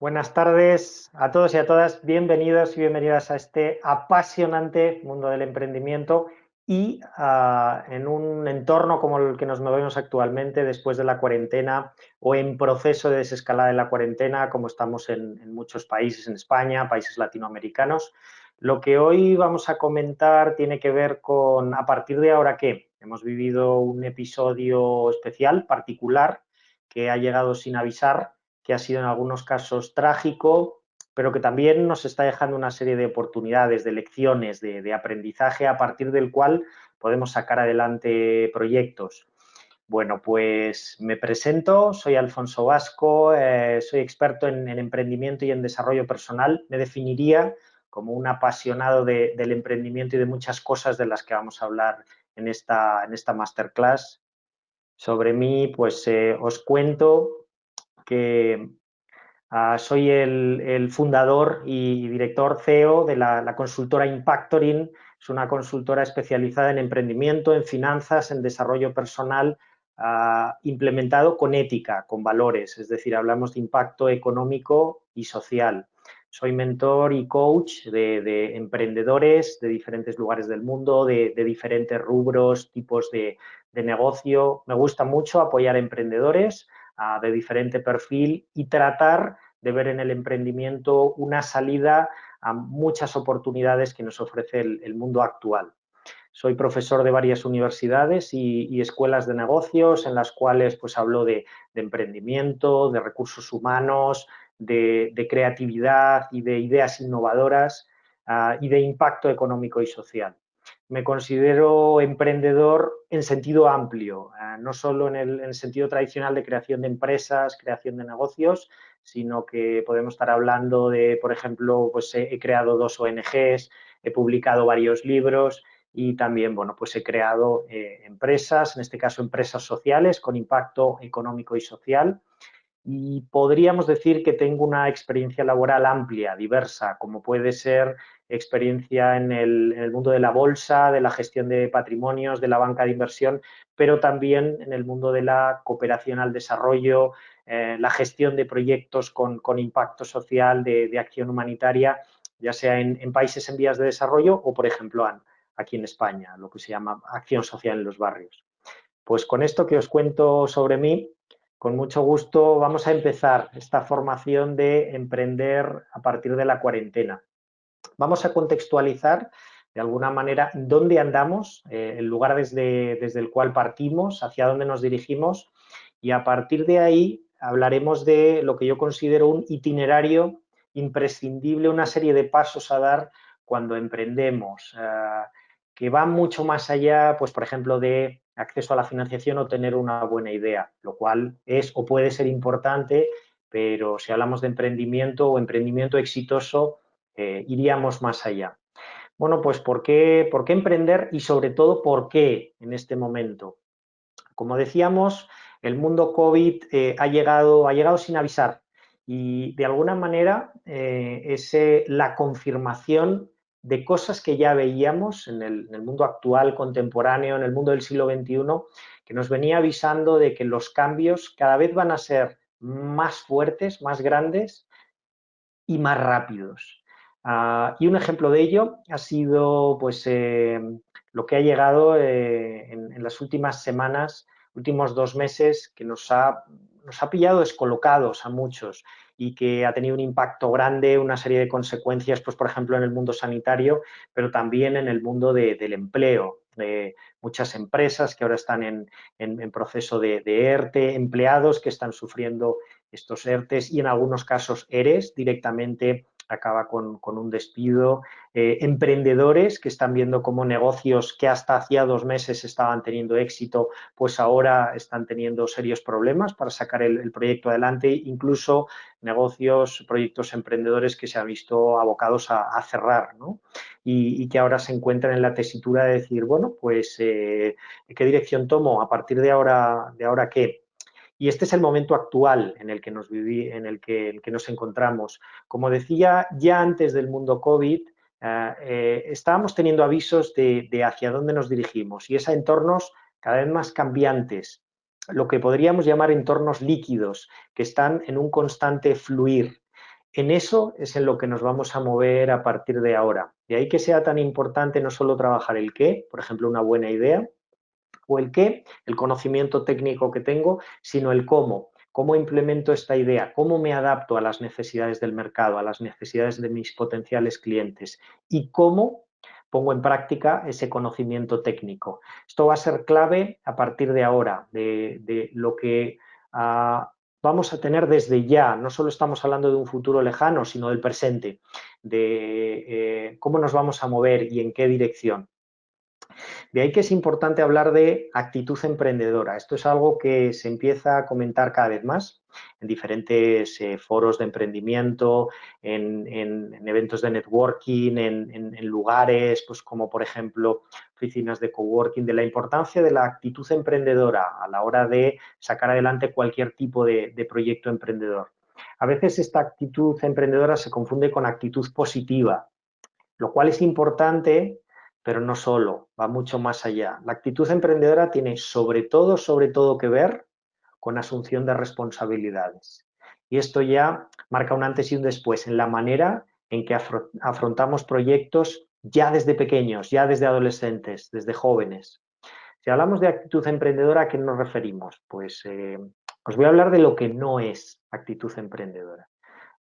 Buenas tardes a todos y a todas, bienvenidos y bienvenidas a este apasionante mundo del emprendimiento y en un entorno como el que nos movemos actualmente después de la cuarentena o en proceso de desescalada de la cuarentena, como estamos en muchos países, en España, países latinoamericanos. Lo que hoy vamos a comentar tiene que ver con a partir de ahora qué. Hemos vivido un episodio especial, particular, que ha llegado sin avisar, que ha sido en algunos casos trágico, pero que también nos está dejando una serie de oportunidades, de lecciones, de aprendizaje a partir del cual podemos sacar adelante proyectos. Bueno, pues me presento, soy Alfonso Vasco, soy experto en emprendimiento y en desarrollo personal. Me definiría como un apasionado del emprendimiento y de muchas cosas de las que vamos a hablar en esta masterclass. Sobre mí, pues os cuento que soy el fundador y director CEO de la consultora Impactoring. Es una consultora especializada en emprendimiento, en finanzas, en desarrollo personal, implementado con ética, con valores. Es decir, hablamos de impacto económico y social. Soy mentor y coach de emprendedores de diferentes lugares del mundo, de diferentes rubros, tipos de negocio. Me gusta mucho apoyar a emprendedores de diferente perfil y tratar de ver en el emprendimiento una salida a muchas oportunidades que nos ofrece el mundo actual. Soy profesor de varias universidades y escuelas de negocios en las cuales pues hablo de emprendimiento, de recursos humanos, de creatividad y de ideas innovadoras y de impacto económico y social. Me considero emprendedor en sentido amplio, no solo en el sentido tradicional de creación de empresas, creación de negocios, sino que podemos estar hablando de, por ejemplo, pues he creado 2 ONGs, he publicado varios libros y también, bueno, pues he creado empresas, en este caso empresas sociales con impacto económico y social. Y podríamos decir que tengo una experiencia laboral amplia, diversa, como puede ser experiencia en el mundo de la bolsa, de la gestión de patrimonios, de la banca de inversión, pero también en el mundo de la cooperación al desarrollo, la gestión de proyectos con impacto social, de acción humanitaria, ya sea en países en vías de desarrollo o, por ejemplo, aquí en España, lo que se llama acción social en los barrios. Pues con esto que os cuento sobre mí, con mucho gusto vamos a empezar esta formación de emprender a partir de la cuarentena. Vamos a contextualizar de alguna manera dónde andamos, el lugar desde el cual partimos, hacia dónde nos dirigimos y a partir de ahí hablaremos de lo que yo considero un itinerario imprescindible, una serie de pasos a dar cuando emprendemos, que van mucho más allá, pues por ejemplo, de acceso a la financiación o tener una buena idea, lo cual es o puede ser importante, pero si hablamos de emprendimiento o emprendimiento exitoso, iríamos más allá. Bueno, pues ¿por qué emprender y sobre todo por qué en este momento? Como decíamos, el mundo COVID ha llegado sin avisar y de alguna manera es la confirmación de cosas que ya veíamos en el mundo actual, contemporáneo, en el mundo del siglo XXI, que nos venía avisando de que los cambios cada vez van a ser más fuertes, más grandes y más rápidos. Y un ejemplo de ello ha sido pues, lo que ha llegado en las últimas semanas, últimos 2 meses, que nos ha pillado descolocados a muchos y que ha tenido un impacto grande, una serie de consecuencias, pues, por ejemplo, en el mundo sanitario, pero también en el mundo del empleo. Muchas empresas que ahora están en proceso de ERTE, empleados que están sufriendo estos ERTES y en algunos casos ERES directamente acaba con un despido, emprendedores que están viendo cómo negocios que hasta hacía 2 meses estaban teniendo éxito, pues ahora están teniendo serios problemas para sacar el proyecto adelante, incluso negocios, proyectos emprendedores que se han visto abocados a cerrar, ¿no? Y que ahora se encuentran en la tesitura de decir, bueno, pues, ¿qué dirección tomo? ¿A partir de ahora qué? Y este es el momento actual en el que en el que nos encontramos. Como decía, ya antes del mundo COVID, estábamos teniendo avisos de hacia dónde nos dirigimos y es a entornos cada vez más cambiantes, lo que podríamos llamar entornos líquidos, que están en un constante fluir. En eso es en lo que nos vamos a mover a partir de ahora. De ahí que sea tan importante no solo trabajar el qué, por ejemplo, una buena idea, o el qué, el conocimiento técnico que tengo, sino el cómo. ¿Cómo implemento esta idea? ¿Cómo me adapto a las necesidades del mercado, a las necesidades de mis potenciales clientes? ¿Y cómo pongo en práctica ese conocimiento técnico? Esto va a ser clave a partir de ahora, de lo que vamos a tener desde ya. No solo estamos hablando de un futuro lejano, sino del presente, de cómo nos vamos a mover y en qué dirección. De ahí que es importante hablar de actitud emprendedora. Esto es algo que se empieza a comentar cada vez más en diferentes foros de emprendimiento, en eventos de networking, en lugares, pues como por ejemplo oficinas de coworking, de la importancia de la actitud emprendedora a la hora de sacar adelante cualquier tipo de proyecto emprendedor. A veces esta actitud emprendedora se confunde con actitud positiva, lo cual es importante, pero no solo, va mucho más allá. La actitud emprendedora tiene sobre todo que ver con asunción de responsabilidades. Y esto ya marca un antes y un después en la manera en que afrontamos proyectos ya desde pequeños, ya desde adolescentes, desde jóvenes. Si hablamos de actitud emprendedora, ¿a qué nos referimos? Pues os voy a hablar de lo que no es actitud emprendedora,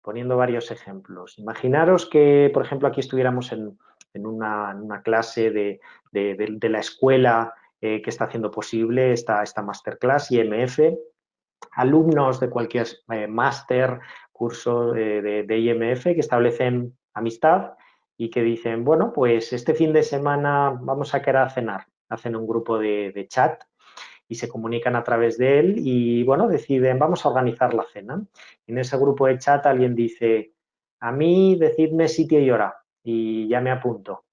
poniendo varios ejemplos. Imaginaros que, por ejemplo, aquí estuviéramos en una clase de la escuela que está haciendo posible esta masterclass IMF, alumnos de cualquier máster, curso de IMF que establecen amistad y que dicen, bueno, pues este fin de semana vamos a quedar a cenar. Hacen un grupo de chat y se comunican a través de él y, bueno, deciden, vamos a organizar la cena. En ese grupo de chat alguien dice, a mí decidme sitio y hora y ya me apunto.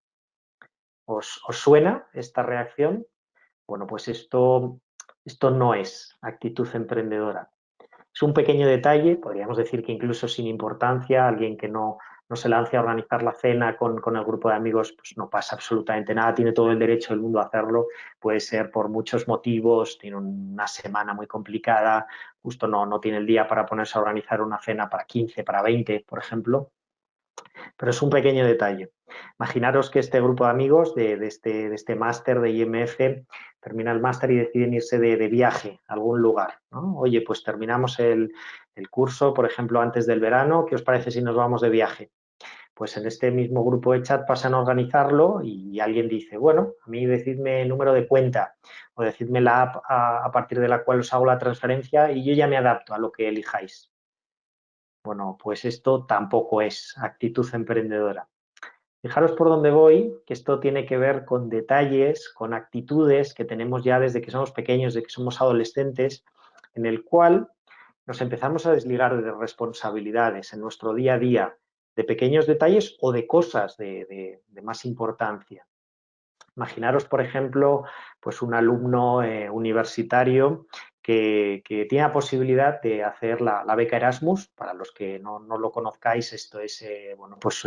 ¿Os suena esta reacción? Bueno, pues esto no es actitud emprendedora. Es un pequeño detalle, podríamos decir que incluso sin importancia, alguien que no se lance a organizar la cena con el grupo de amigos, pues no pasa absolutamente nada, tiene todo el derecho del mundo a hacerlo, puede ser por muchos motivos, tiene una semana muy complicada, justo no tiene el día para ponerse a organizar una cena para 15, para 20, por ejemplo, pero es un pequeño detalle. Imaginaros que este grupo de amigos de este máster de IMF termina el máster y deciden irse de viaje a algún lugar, ¿no? Oye, pues terminamos el curso, por ejemplo, antes del verano, ¿qué os parece si nos vamos de viaje? Pues en este mismo grupo de chat pasan a organizarlo y alguien dice, bueno, a mí decidme el número de cuenta o decidme la app a partir de la cual os hago la transferencia y yo ya me adapto a lo que elijáis. Bueno, pues esto tampoco es actitud emprendedora. Fijaros por dónde voy, que esto tiene que ver con detalles, con actitudes que tenemos ya desde que somos pequeños, desde que somos adolescentes, en el cual nos empezamos a desligar de responsabilidades en nuestro día a día, de pequeños detalles o de cosas de más importancia. Imaginaros, por ejemplo, pues un alumno universitario que tiene la posibilidad de hacer la beca Erasmus. Para los que no lo conozcáis, esto es bueno, pues,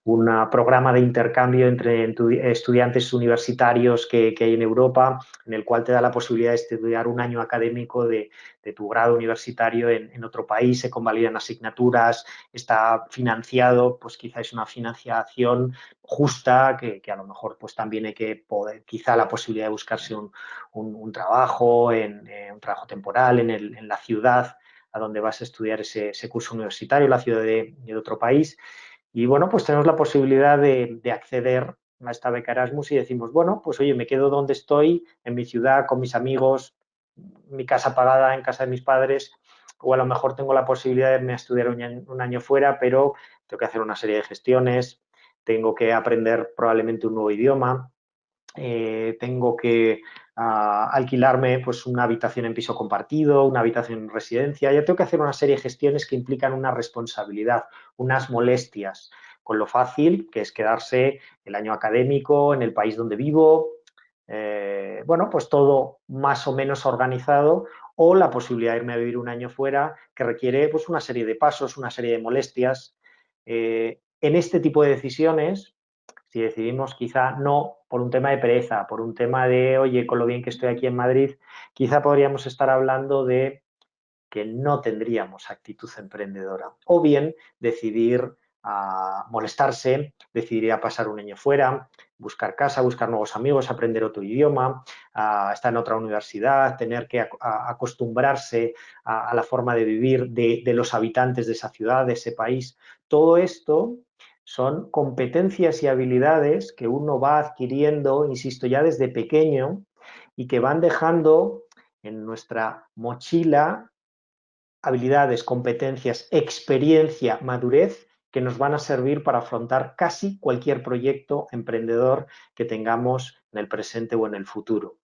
un programa de intercambio entre estudiantes universitarios que hay en Europa, en el cual te da la posibilidad de estudiar un año académico de tu grado universitario en otro país, se convalidan asignaturas, está financiado, pues quizá es una financiación justa, que a lo mejor pues también hay que poder, quizá la posibilidad de buscarse un trabajo, un trabajo temporal en la ciudad a donde vas a estudiar ese curso universitario, la ciudad de otro país. Y bueno, pues tenemos la posibilidad de acceder a esta beca Erasmus y decimos, bueno, pues oye, me quedo donde estoy, en mi ciudad, con mis amigos, mi casa pagada, en casa de mis padres, o a lo mejor tengo la posibilidad de irme a estudiar un año fuera, pero tengo que hacer una serie de gestiones, tengo que aprender probablemente un nuevo idioma, tengo que alquilarme pues una habitación en piso compartido, una habitación en residencia, ya tengo que hacer una serie de gestiones que implican una responsabilidad, unas molestias, con lo fácil que es quedarse el año académico en el país donde vivo, bueno, pues todo más o menos organizado o la posibilidad de irme a vivir un año fuera que requiere pues una serie de pasos, una serie de molestias. En este tipo de decisiones, si decidimos quizá no por un tema de pereza, por un tema de, oye, con lo bien que estoy aquí en Madrid, quizá podríamos estar hablando de que no tendríamos actitud emprendedora. O bien decidir molestarse, decidir ir a pasar un año fuera, buscar casa, buscar nuevos amigos, aprender otro idioma, estar en otra universidad, tener que acostumbrarse a la forma de vivir de los habitantes de esa ciudad, de ese país. Todo esto son competencias y habilidades que uno va adquiriendo, insisto, ya desde pequeño y que van dejando en nuestra mochila habilidades, competencias, experiencia, madurez que nos van a servir para afrontar casi cualquier proyecto emprendedor que tengamos en el presente o en el futuro.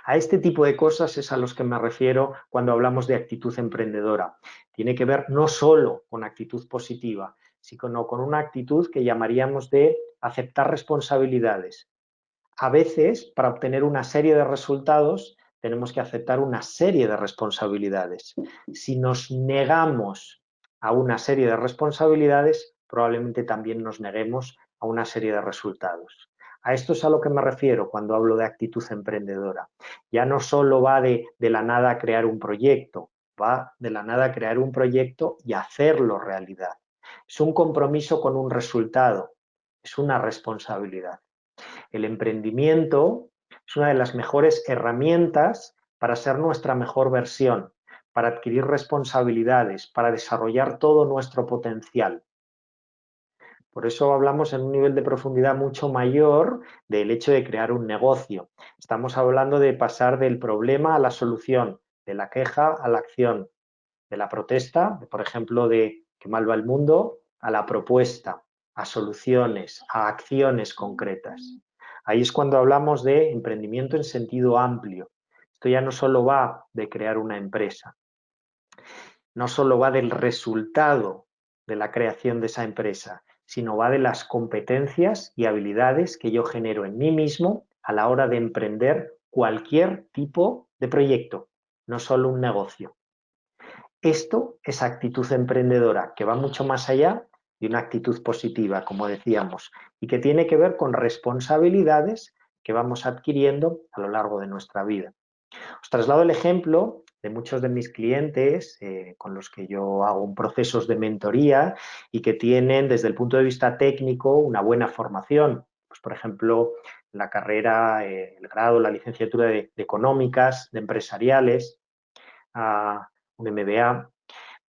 A este tipo de cosas es a los que me refiero cuando hablamos de actitud emprendedora. Tiene que ver no solo con actitud positiva, sino con una actitud que llamaríamos de aceptar responsabilidades. A veces, para obtener una serie de resultados, tenemos que aceptar una serie de responsabilidades. Si nos negamos a una serie de responsabilidades, probablemente también nos neguemos a una serie de resultados. A esto es a lo que me refiero cuando hablo de actitud emprendedora. Ya no solo va de la nada a crear un proyecto, va de la nada a crear un proyecto y hacerlo realidad. Es un compromiso con un resultado, es una responsabilidad. El emprendimiento es una de las mejores herramientas para ser nuestra mejor versión, para adquirir responsabilidades, para desarrollar todo nuestro potencial. Por eso hablamos en un nivel de profundidad mucho mayor del hecho de crear un negocio. Estamos hablando de pasar del problema a la solución, de la queja a la acción, de la protesta, por ejemplo, de que mal va el mundo, a la propuesta, a soluciones, a acciones concretas. Ahí es cuando hablamos de emprendimiento en sentido amplio. Esto ya no solo va de crear una empresa, no solo va del resultado de la creación de esa empresa, sino va de las competencias y habilidades que yo genero en mí mismo a la hora de emprender cualquier tipo de proyecto, no solo un negocio. Esto es actitud emprendedora, que va mucho más allá de una actitud positiva, como decíamos, y que tiene que ver con responsabilidades que vamos adquiriendo a lo largo de nuestra vida. Os traslado el ejemplo de muchos de mis clientes con los que yo hago procesos de mentoría y que tienen desde el punto de vista técnico una buena formación. Pues, por ejemplo, la carrera, el grado, la licenciatura de económicas, de empresariales, un MBA,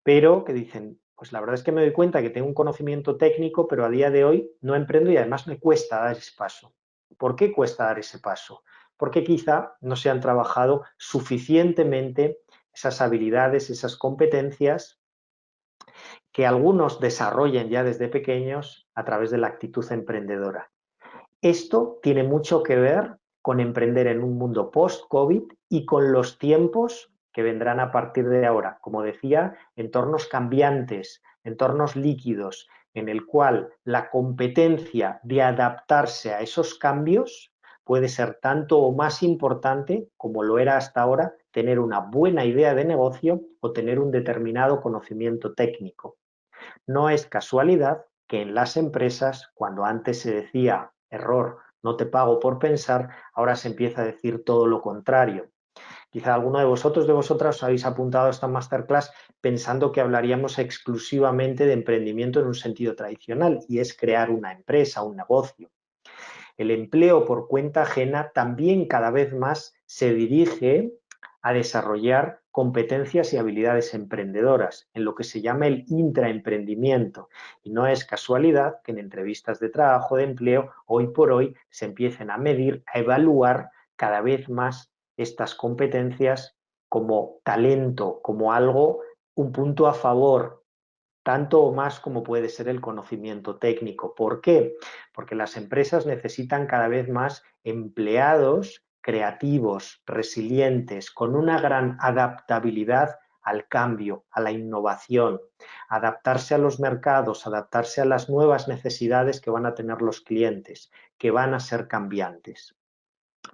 pero que dicen, pues la verdad es que me doy cuenta que tengo un conocimiento técnico, pero a día de hoy no emprendo y además me cuesta dar ese paso. ¿Por qué cuesta dar ese paso? Porque quizá no se han trabajado suficientemente esas habilidades, esas competencias que algunos desarrollan ya desde pequeños a través de la actitud emprendedora. Esto tiene mucho que ver con emprender en un mundo post-COVID y con los tiempos que vendrán a partir de ahora. Como decía, entornos cambiantes, entornos líquidos, en el cual la competencia de adaptarse a esos cambios puede ser tanto o más importante como lo era hasta ahora tener una buena idea de negocio o tener un determinado conocimiento técnico. No es casualidad que en las empresas, cuando antes se decía error, no te pago por pensar, ahora se empieza a decir todo lo contrario. Quizá alguno de vosotros, de vosotras, os habéis apuntado a esta masterclass pensando que hablaríamos exclusivamente de emprendimiento en un sentido tradicional, y es crear una empresa, un negocio. El empleo por cuenta ajena también cada vez más se dirige a desarrollar competencias y habilidades emprendedoras, en lo que se llama el intraemprendimiento. Y no es casualidad que en entrevistas de trabajo, de empleo, hoy por hoy se empiecen a medir, a evaluar cada vez más estas competencias como talento, como algo, un punto a favor, tanto o más como puede ser el conocimiento técnico. ¿Por qué? Porque las empresas necesitan cada vez más empleados creativos, resilientes, con una gran adaptabilidad al cambio, a la innovación, adaptarse a los mercados, adaptarse a las nuevas necesidades que van a tener los clientes, que van a ser cambiantes.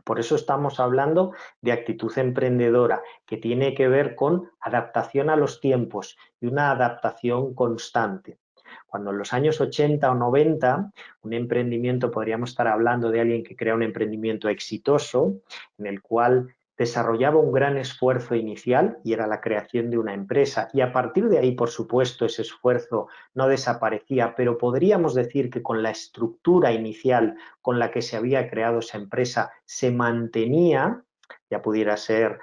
Por eso estamos hablando de actitud emprendedora, que tiene que ver con adaptación a los tiempos y una adaptación constante. Cuando en los años 80 o 90, un emprendimiento, podríamos estar hablando de alguien que crea un emprendimiento exitoso, en el cual desarrollaba un gran esfuerzo inicial y era la creación de una empresa, y a partir de ahí, por supuesto, ese esfuerzo no desaparecía, pero podríamos decir que con la estructura inicial con la que se había creado esa empresa se mantenía, ya pudiera ser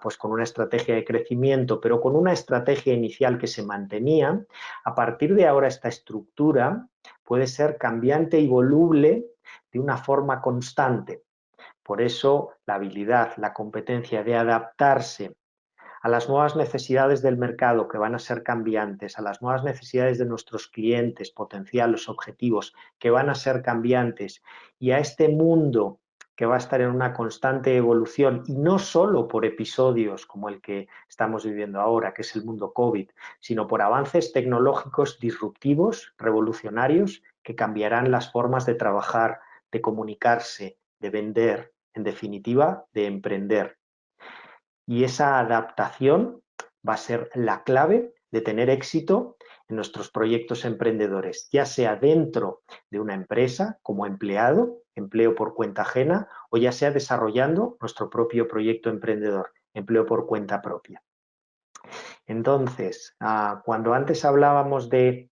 pues con una estrategia de crecimiento, pero con una estrategia inicial que se mantenía. A partir de ahora esta estructura puede ser cambiante y voluble de una forma constante. Por eso la habilidad, la competencia de adaptarse a las nuevas necesidades del mercado que van a ser cambiantes, a las nuevas necesidades de nuestros clientes potenciales, objetivos que van a ser cambiantes, y a este mundo que va a estar en una constante evolución, y no solo por episodios como el que estamos viviendo ahora, que es el mundo COVID, sino por avances tecnológicos disruptivos, revolucionarios, que cambiarán las formas de trabajar, de comunicarse, de vender, en definitiva, de emprender. Y esa adaptación va a ser la clave de tener éxito en nuestros proyectos emprendedores, ya sea dentro de una empresa como empleado, empleo por cuenta ajena, o ya sea desarrollando nuestro propio proyecto emprendedor, empleo por cuenta propia. Entonces, cuando antes hablábamos de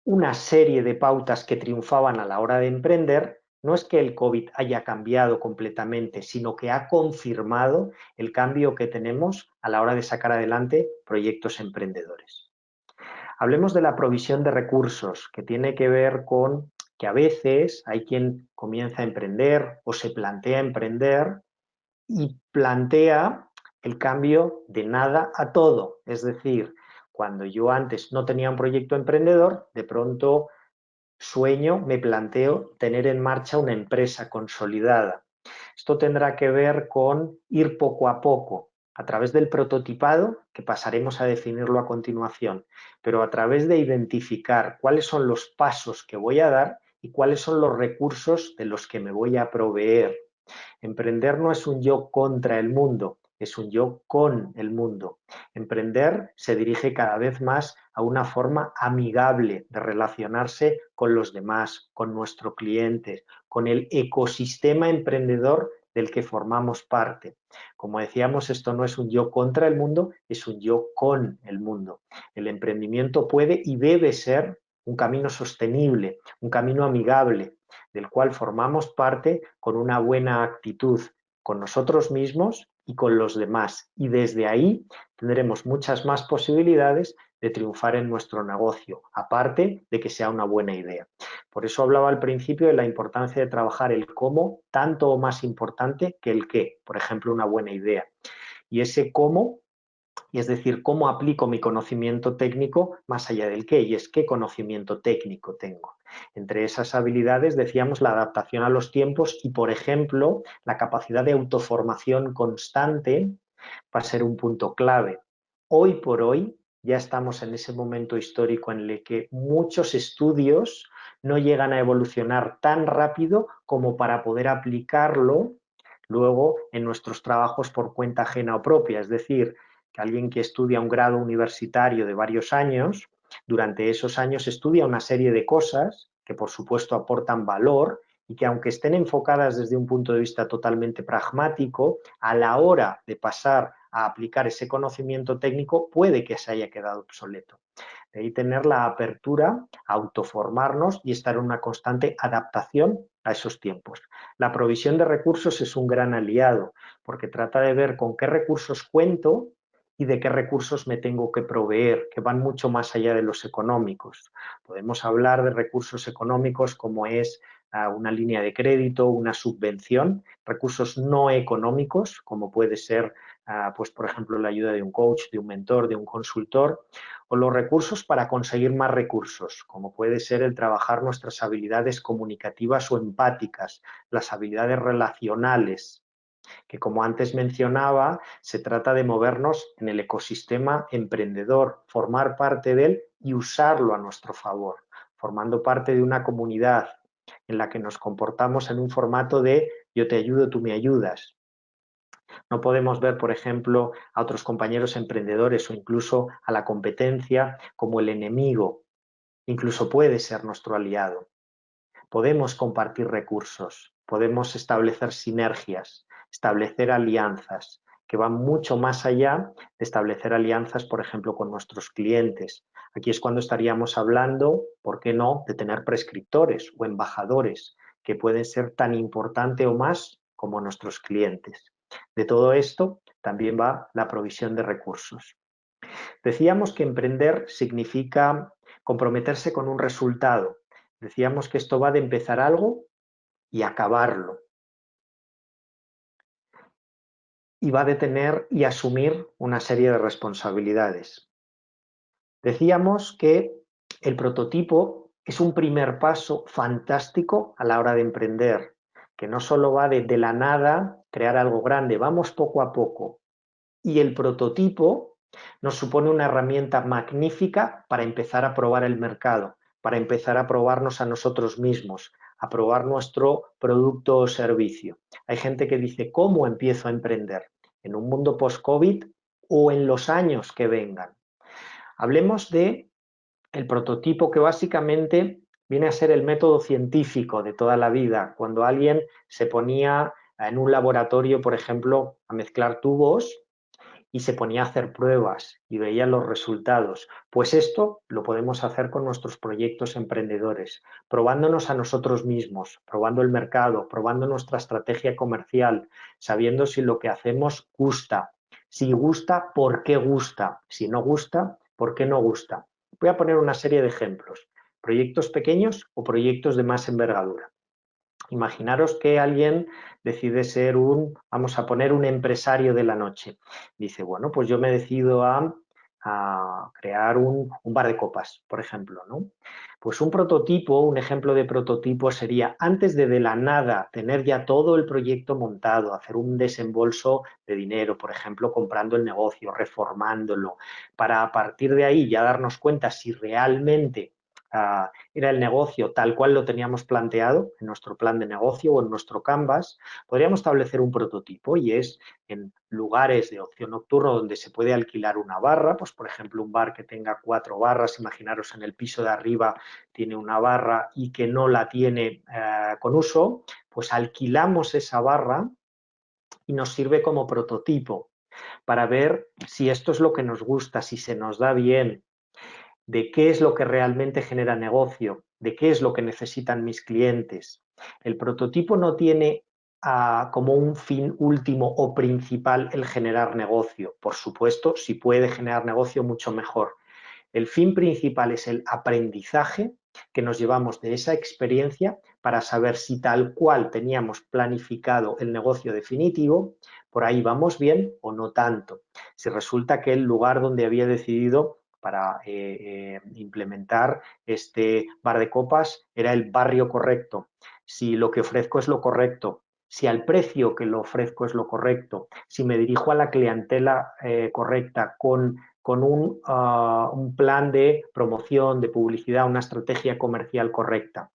una serie de pautas que triunfaban a la hora de emprender, no es que el COVID haya cambiado completamente, sino que ha confirmado el cambio que tenemos a la hora de sacar adelante proyectos emprendedores. Hablemos de la provisión de recursos, que tiene que ver con que a veces hay quien comienza a emprender o se plantea emprender y plantea el cambio de nada a todo. Es decir, cuando yo antes no tenía un proyecto emprendedor, de pronto sueño, me planteo tener en marcha una empresa consolidada. Esto tendrá que ver con ir poco a poco, a través del prototipado, que pasaremos a definirlo a continuación, pero a través de identificar cuáles son los pasos que voy a dar y cuáles son los recursos de los que me voy a proveer. Emprender no es un yo contra el mundo, es un yo con el mundo. Emprender se dirige cada vez más a una forma amigable de relacionarse con los demás, con nuestros clientes, con el ecosistema emprendedor del que formamos parte. Como decíamos, esto no es un yo contra el mundo, es un yo con el mundo. El emprendimiento puede y debe ser un camino sostenible, un camino amigable, del cual formamos parte con una buena actitud con nosotros mismos y con los demás. Y desde ahí tendremos muchas más posibilidades de triunfar en nuestro negocio, aparte de que sea una buena idea. Por eso hablaba al principio de la importancia de trabajar el cómo, tanto o más importante que el qué, por ejemplo, una buena idea. Y ese cómo, y es decir, cómo aplico mi conocimiento técnico más allá del qué, y es qué conocimiento técnico tengo. Entre esas habilidades decíamos la adaptación a los tiempos y, por ejemplo, la capacidad de autoformación constante va a ser un punto clave. Hoy por hoy ya estamos en ese momento histórico en el que muchos estudios no llegan a evolucionar tan rápido como para poder aplicarlo luego en nuestros trabajos por cuenta ajena o propia. Es decir, que alguien que estudia un grado universitario de varios años, durante esos años estudia una serie de cosas que por supuesto aportan valor y que aunque estén enfocadas desde un punto de vista totalmente pragmático, a la hora de pasar a aplicar ese conocimiento técnico puede que se haya quedado obsoleto. De ahí tener la apertura a autoformarnos y estar en una constante adaptación a esos tiempos. La provisión de recursos es un gran aliado porque trata de ver con qué recursos cuento y de qué recursos me tengo que proveer, que van mucho más allá de los económicos. Podemos hablar de recursos económicos como es una línea de crédito, una subvención, recursos no económicos, como puede ser, pues, por ejemplo, la ayuda de un coach, de un mentor, de un consultor, o los recursos para conseguir más recursos, como puede ser el trabajar nuestras habilidades comunicativas o empáticas, las habilidades relacionales, que como antes mencionaba, se trata de movernos en el ecosistema emprendedor, formar parte de él y usarlo a nuestro favor, formando parte de una comunidad en la que nos comportamos en un formato de yo te ayudo, tú me ayudas. No podemos ver, por ejemplo, a otros compañeros emprendedores o incluso a la competencia como el enemigo. Incluso puede ser nuestro aliado. Podemos compartir recursos, podemos establecer sinergias, establecer alianzas que van mucho más allá de establecer alianzas, por ejemplo, con nuestros clientes. Aquí es cuando estaríamos hablando, ¿por qué no?, de tener prescriptores o embajadores que pueden ser tan importante o más como nuestros clientes. De todo esto también va la provisión de recursos. Decíamos que emprender significa comprometerse con un resultado. Decíamos que esto va de empezar algo y acabarlo. Y va de tener y asumir una serie de responsabilidades. Decíamos que el prototipo es un primer paso fantástico a la hora de emprender, que no solo va de la nada crear algo grande, vamos poco a poco. Y el prototipo nos supone una herramienta magnífica para empezar a probar el mercado, para empezar a probarnos a nosotros mismos, a probar nuestro producto o servicio. Hay gente que dice, ¿cómo empiezo a emprender? ¿En un mundo post-COVID o en los años que vengan? Hablemos de el prototipo, que básicamente viene a ser el método científico de toda la vida. Cuando alguien se ponía en un laboratorio, por ejemplo, a mezclar tubos y se ponía a hacer pruebas y veía los resultados. Pues esto lo podemos hacer con nuestros proyectos emprendedores, probándonos a nosotros mismos, probando el mercado, probando nuestra estrategia comercial, sabiendo si lo que hacemos gusta. Si gusta, ¿por qué gusta? Si no gusta, ¿por qué no gusta? Voy a poner una serie de ejemplos. Proyectos pequeños o proyectos de más envergadura. Imaginaros que alguien decide ser vamos a poner, un empresario de la noche. Dice, bueno, pues yo me decido a crear un bar de copas, por ejemplo, ¿no? Pues un prototipo, un ejemplo de prototipo sería, antes de la nada tener ya todo el proyecto montado, hacer un desembolso de dinero, por ejemplo, comprando el negocio, reformándolo, para a partir de ahí ya darnos cuenta si realmente era el negocio tal cual lo teníamos planteado en nuestro plan de negocio o en nuestro Canvas, podríamos establecer un prototipo, y es en lugares de ocio nocturno donde se puede alquilar una barra, pues por ejemplo un bar que tenga 4 barras, imaginaros en el piso de arriba tiene una barra y que no la tiene con uso, pues alquilamos esa barra y nos sirve como prototipo para ver si esto es lo que nos gusta, si se nos da bien, de qué es lo que realmente genera negocio, de qué es lo que necesitan mis clientes. El prototipo no tiene como un fin último o principal el generar negocio. Por supuesto, si puede generar negocio, mucho mejor. El fin principal es el aprendizaje que nos llevamos de esa experiencia para saber si tal cual teníamos planificado el negocio definitivo, por ahí vamos bien o no tanto. Si resulta que el lugar donde había decidido para implementar este bar de copas era el barrio correcto, si lo que ofrezco es lo correcto, si al precio que lo ofrezco es lo correcto, si me dirijo a la clientela correcta con un plan de promoción, de publicidad, una estrategia comercial correcta.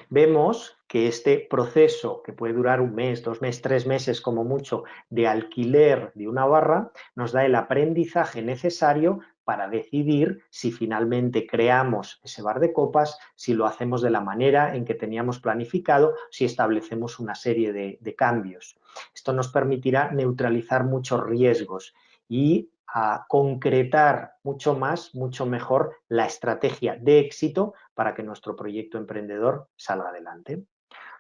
Vemos que este proceso, que puede durar 1 mes, 2 meses, 3 meses como mucho, de alquiler de una barra, nos da el aprendizaje necesario para decidir si finalmente creamos ese bar de copas, si lo hacemos de la manera en que teníamos planificado, si establecemos una serie de cambios. Esto nos permitirá neutralizar muchos riesgos y a concretar mucho más, mucho mejor la estrategia de éxito para que nuestro proyecto emprendedor salga adelante.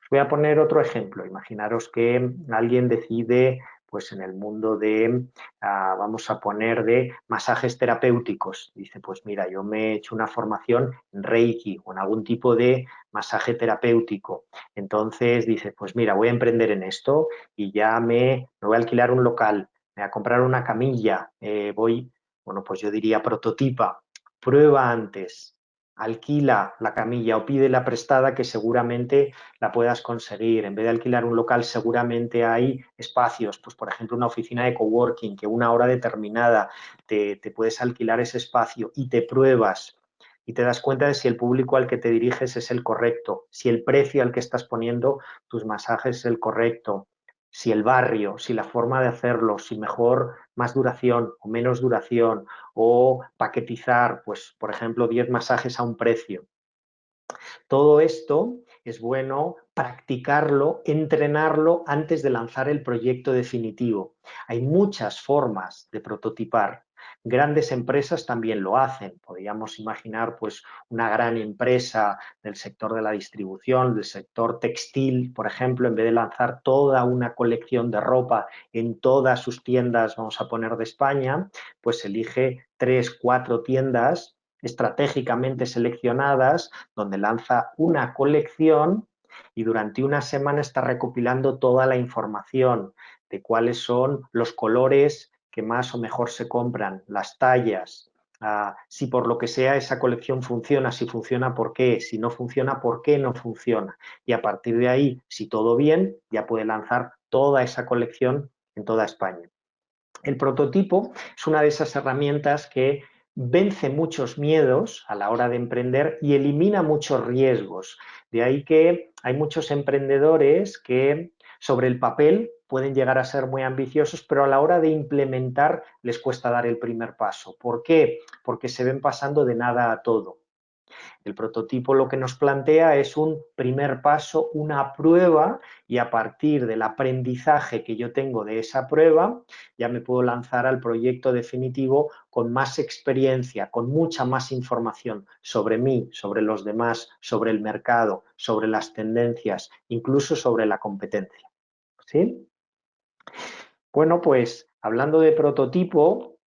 Os voy a poner otro ejemplo. Imaginaros que alguien decide, pues en el mundo de, vamos a poner, de masajes terapéuticos. Dice, pues mira, yo me he hecho una formación en Reiki o en algún tipo de masaje terapéutico. Entonces dice, pues mira, voy a emprender en esto y ya me voy a alquilar un local, me voy a comprar una camilla, bueno, pues yo diría prototipa, prueba antes, alquila la camilla o pídela prestada, que seguramente la puedas conseguir. En vez de alquilar un local, seguramente hay espacios, pues por ejemplo una oficina de coworking, que una hora determinada te puedes alquilar ese espacio y te pruebas y te das cuenta de si el público al que te diriges es el correcto, si el precio al que estás poniendo tus masajes es el correcto, si el barrio, si la forma de hacerlo, si mejor, más duración o menos duración, o paquetizar, pues por ejemplo 10 masajes a un precio. Todo esto es bueno practicarlo, entrenarlo antes de lanzar el proyecto definitivo. Hay muchas formas de prototipar. Grandes empresas también lo hacen. Podríamos imaginar pues, una gran empresa del sector de la distribución, del sector textil, por ejemplo, en vez de lanzar toda una colección de ropa en todas sus tiendas, vamos a poner de España, pues elige 3, 4 tiendas estratégicamente seleccionadas donde lanza una colección y durante una semana está recopilando toda la información de cuáles son los colores que más o mejor se compran, las tallas, si por lo que sea esa colección funciona, si funciona, ¿por qué? Si no funciona, ¿por qué no funciona? Y a partir de ahí, si todo bien, ya puede lanzar toda esa colección en toda España. El prototipo es una de esas herramientas que vence muchos miedos a la hora de emprender y elimina muchos riesgos. De ahí que hay muchos emprendedores que sobre el papel pueden llegar a ser muy ambiciosos, pero a la hora de implementar les cuesta dar el primer paso. ¿Por qué? Porque se ven pasando de nada a todo. El prototipo lo que nos plantea es un primer paso, una prueba, y a partir del aprendizaje que yo tengo de esa prueba, ya me puedo lanzar al proyecto definitivo con más experiencia, con mucha más información sobre mí, sobre los demás, sobre el mercado, sobre las tendencias, incluso sobre la competencia. ¿Sí? Bueno, pues hablando de prototipo,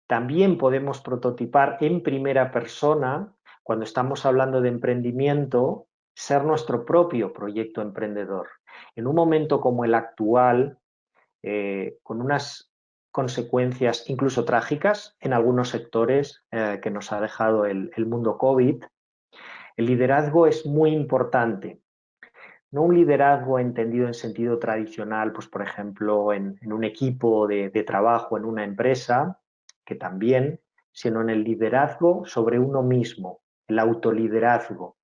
también podemos prototipar en primera persona, cuando estamos hablando de emprendimiento, ser nuestro propio proyecto emprendedor. En un momento como el actual, con unas consecuencias incluso trágicas en algunos sectores que nos ha dejado el mundo COVID, el liderazgo es muy importante. No un liderazgo entendido en sentido tradicional, pues por ejemplo en un equipo de trabajo, en una empresa, que también, sino en el liderazgo sobre uno mismo, el autoliderazgo.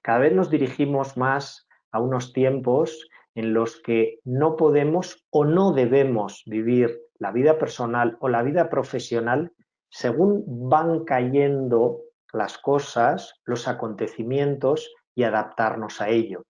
Cada vez nos dirigimos más a unos tiempos en los que no podemos o no debemos vivir la vida personal o la vida profesional según van cayendo las cosas, los acontecimientos y adaptarnos a ello,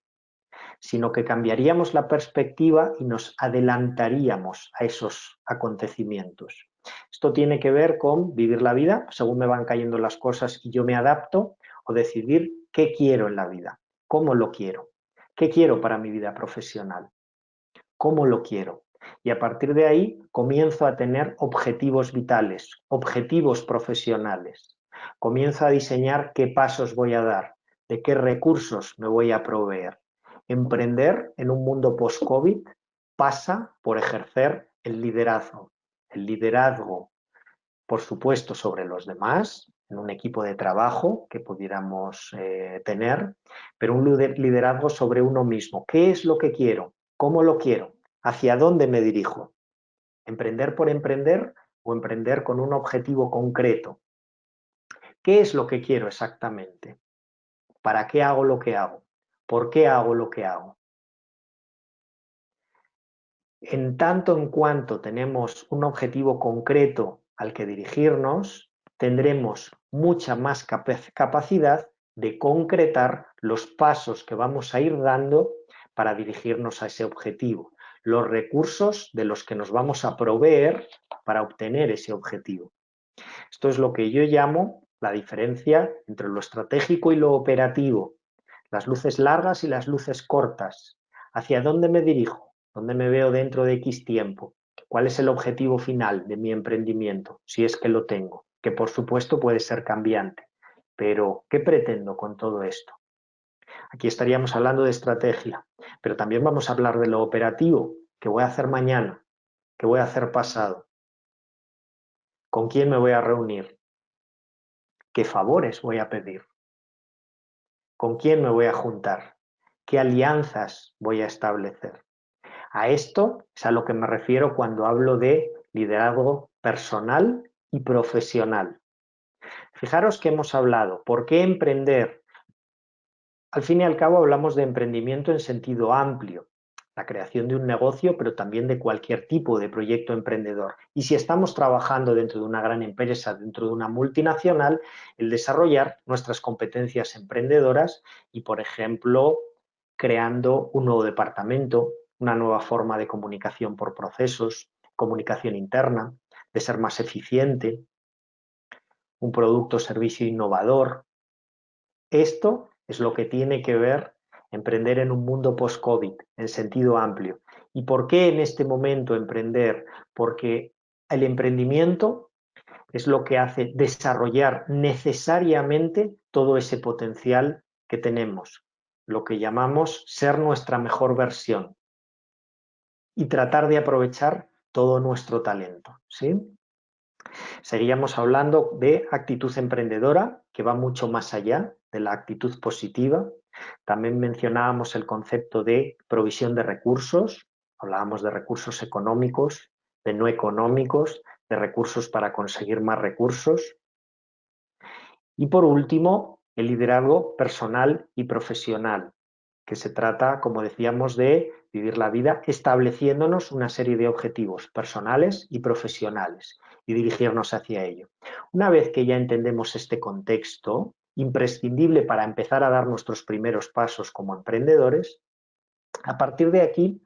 sino que cambiaríamos la perspectiva y nos adelantaríamos a esos acontecimientos. Esto tiene que ver con vivir la vida según me van cayendo las cosas y yo me adapto, o decidir qué quiero en la vida, cómo lo quiero, qué quiero para mi vida profesional, cómo lo quiero. Y a partir de ahí comienzo a tener objetivos vitales, objetivos profesionales. Comienzo a diseñar qué pasos voy a dar, de qué recursos me voy a proveer. Emprender en un mundo post-COVID pasa por ejercer el liderazgo. El liderazgo, por supuesto, sobre los demás, en un equipo de trabajo que pudiéramos tener, pero un liderazgo sobre uno mismo. ¿Qué es lo que quiero? ¿Cómo lo quiero? ¿Hacia dónde me dirijo? ¿Emprender por emprender o emprender con un objetivo concreto? ¿Qué es lo que quiero exactamente? ¿Para qué hago lo que hago? ¿Por qué hago lo que hago? En tanto en cuanto tenemos un objetivo concreto al que dirigirnos, tendremos mucha más capacidad de concretar los pasos que vamos a ir dando para dirigirnos a ese objetivo, los recursos de los que nos vamos a proveer para obtener ese objetivo. Esto es lo que yo llamo la diferencia entre lo estratégico y lo operativo, las luces largas y las luces cortas. ¿Hacia dónde me dirijo? ¿Dónde me veo dentro de X tiempo? ¿Cuál es el objetivo final de mi emprendimiento? Si es que lo tengo, que por supuesto puede ser cambiante. Pero, ¿qué pretendo con todo esto? Aquí estaríamos hablando de estrategia, pero también vamos a hablar de lo operativo. ¿Qué voy a hacer mañana? ¿Qué voy a hacer pasado? ¿Con quién me voy a reunir? ¿Qué favores voy a pedir? ¿Con quién me voy a juntar? ¿Qué alianzas voy a establecer? A esto es a lo que me refiero cuando hablo de liderazgo personal y profesional. Fijaros que hemos hablado, ¿por qué emprender? Al fin y al cabo hablamos de emprendimiento en sentido amplio, la creación de un negocio, pero también de cualquier tipo de proyecto emprendedor. Y si estamos trabajando dentro de una gran empresa, dentro de una multinacional, el desarrollar nuestras competencias emprendedoras y, por ejemplo, creando un nuevo departamento, una nueva forma de comunicación por procesos, comunicación interna, de ser más eficiente, un producto o servicio innovador. Esto es lo que tiene que ver emprender en un mundo post-COVID, en sentido amplio. ¿Y por qué en este momento emprender? Porque el emprendimiento es lo que hace desarrollar necesariamente todo ese potencial que tenemos, lo que llamamos ser nuestra mejor versión y tratar de aprovechar todo nuestro talento, ¿sí? Seguíamos hablando de actitud emprendedora, que va mucho más allá de la actitud positiva. También mencionábamos el concepto de provisión de recursos, hablábamos de recursos económicos, de no económicos, de recursos para conseguir más recursos. Y por último, el liderazgo personal y profesional, que se trata, como decíamos, de vivir la vida estableciéndonos una serie de objetivos personales y profesionales y dirigirnos hacia ello. Una vez que ya entendemos este contexto, imprescindible para empezar a dar nuestros primeros pasos como emprendedores, a partir de aquí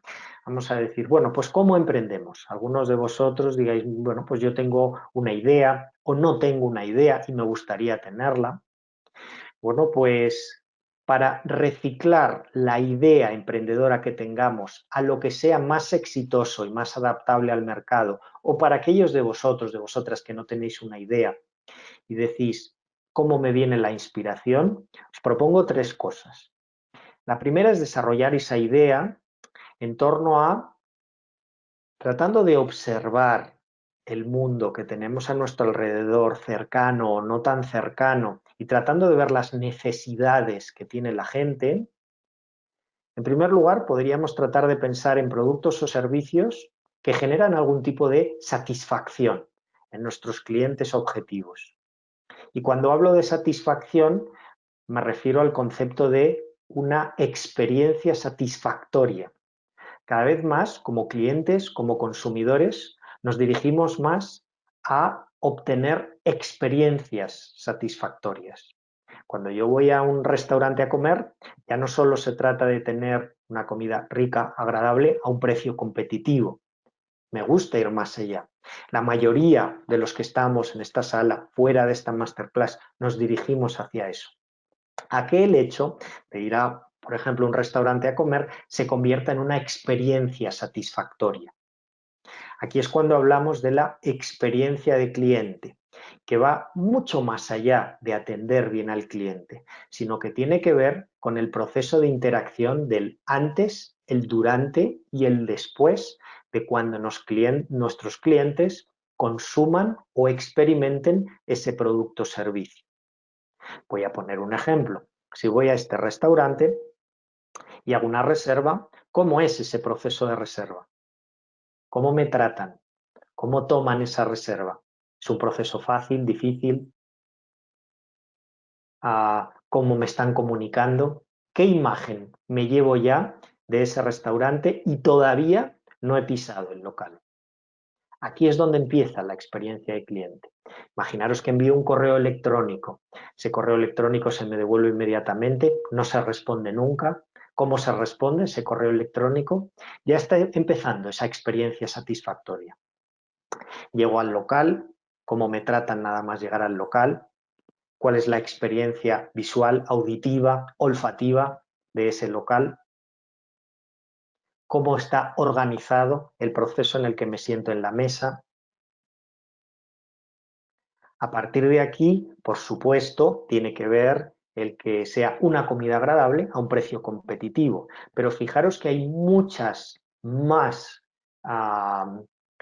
vamos a decir, bueno, pues ¿cómo emprendemos? Algunos de vosotros digáis, bueno, pues yo tengo una idea o no tengo una idea y me gustaría tenerla. Bueno, pues para reciclar la idea emprendedora que tengamos a lo que sea más exitoso y más adaptable al mercado, o para aquellos de vosotros, de vosotras que no tenéis una idea y decís, ¿cómo me viene la inspiración? Os propongo tres cosas. La primera es desarrollar esa idea en torno a tratando de observar el mundo que tenemos a nuestro alrededor, cercano o no tan cercano, y tratando de ver las necesidades que tiene la gente, en primer lugar podríamos tratar de pensar en productos o servicios que generan algún tipo de satisfacción en nuestros clientes objetivos. Y cuando hablo de satisfacción, me refiero al concepto de una experiencia satisfactoria. Cada vez más, como clientes, como consumidores, nos dirigimos más a obtener experiencias satisfactorias. Cuando yo voy a un restaurante a comer, ya no solo se trata de tener una comida rica, agradable, a un precio competitivo. Me gusta ir más allá. La mayoría de los que estamos en esta sala, fuera de esta masterclass, nos dirigimos hacia eso. A que el hecho de ir a, por ejemplo, un restaurante a comer se convierta en una experiencia satisfactoria. Aquí es cuando hablamos de la experiencia de cliente, que va mucho más allá de atender bien al cliente, sino que tiene que ver con el proceso de interacción del antes, el durante y el después de cuando nuestros clientes consuman o experimenten ese producto o servicio. Voy a poner un ejemplo. Si voy a este restaurante y hago una reserva, ¿cómo es ese proceso de reserva? ¿Cómo me tratan? ¿Cómo toman esa reserva? ¿Es un proceso fácil, difícil? ¿Cómo me están comunicando? ¿Qué imagen me llevo ya de ese restaurante y todavía no he pisado el local? Aquí es donde empieza la experiencia de cliente. Imaginaros que envío un correo electrónico. Ese correo electrónico se me devuelve inmediatamente, no se responde nunca. ¿Cómo se responde ese correo electrónico? Ya está empezando esa experiencia satisfactoria. Llego al local, cómo me tratan nada más llegar al local, cuál es la experiencia visual, auditiva, olfativa de ese local, cómo está organizado el proceso en el que me siento en la mesa. A partir de aquí, por supuesto, tiene que ver el que sea una comida agradable a un precio competitivo. Pero fijaros que hay muchas más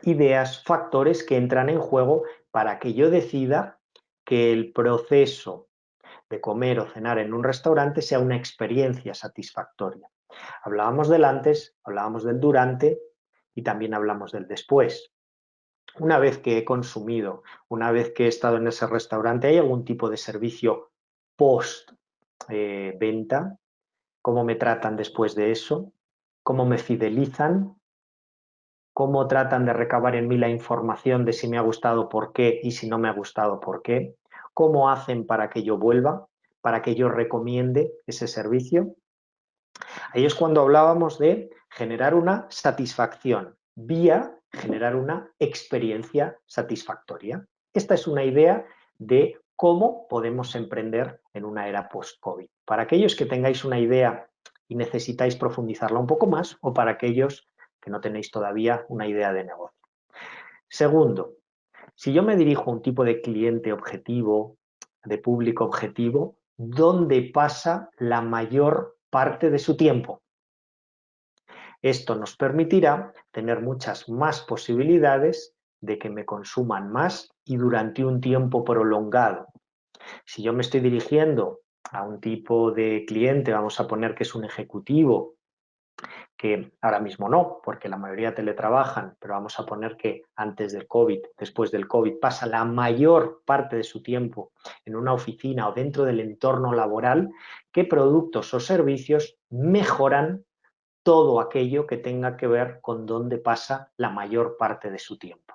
ideas, factores que entran en juego para que yo decida que el proceso de comer o cenar en un restaurante sea una experiencia satisfactoria. Hablábamos del antes, hablábamos del durante y también hablamos del después. Una vez que he consumido, una vez que he estado en ese restaurante, ¿hay algún tipo de servicio post venta? ¿Cómo me tratan después de eso? ¿Cómo me fidelizan? ¿Cómo tratan de recabar en mí la información de si me ha gustado por qué y si no me ha gustado por qué? ¿Cómo hacen para que yo vuelva? ¿Para que yo recomiende ese servicio? Ahí es cuando hablábamos de generar una satisfacción vía generar una experiencia satisfactoria. Esta es una idea de cómo podemos emprender en una era post-COVID. Para aquellos que tengáis una idea y necesitáis profundizarla un poco más, o para aquellos que no tenéis todavía una idea de negocio. Segundo, si yo me dirijo a un tipo de cliente objetivo, de público objetivo, ¿dónde pasa la mayor parte de su tiempo? Esto nos permitirá tener muchas más posibilidades de que me consuman más y durante un tiempo prolongado. Si yo me estoy dirigiendo a un tipo de cliente, vamos a poner que es un ejecutivo, que ahora mismo no, porque la mayoría teletrabajan, pero vamos a poner que antes del COVID, después del COVID, pasa la mayor parte de su tiempo en una oficina o dentro del entorno laboral, ¿qué productos o servicios mejoran todo aquello que tenga que ver con dónde pasa la mayor parte de su tiempo?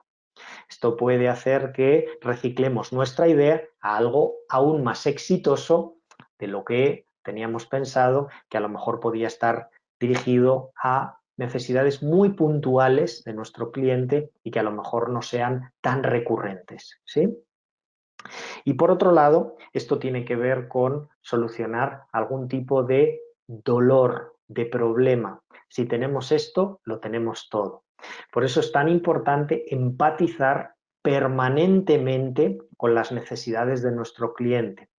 Esto puede hacer que reciclemos nuestra idea a algo aún más exitoso de lo que teníamos pensado, que a lo mejor podía estar dirigido a necesidades muy puntuales de nuestro cliente y que a lo mejor no sean tan recurrentes, ¿sí? Y por otro lado, esto tiene que ver con solucionar algún tipo de dolor, de problema. Si tenemos esto, lo tenemos todo. Por eso es tan importante empatizar permanentemente con las necesidades de nuestro cliente.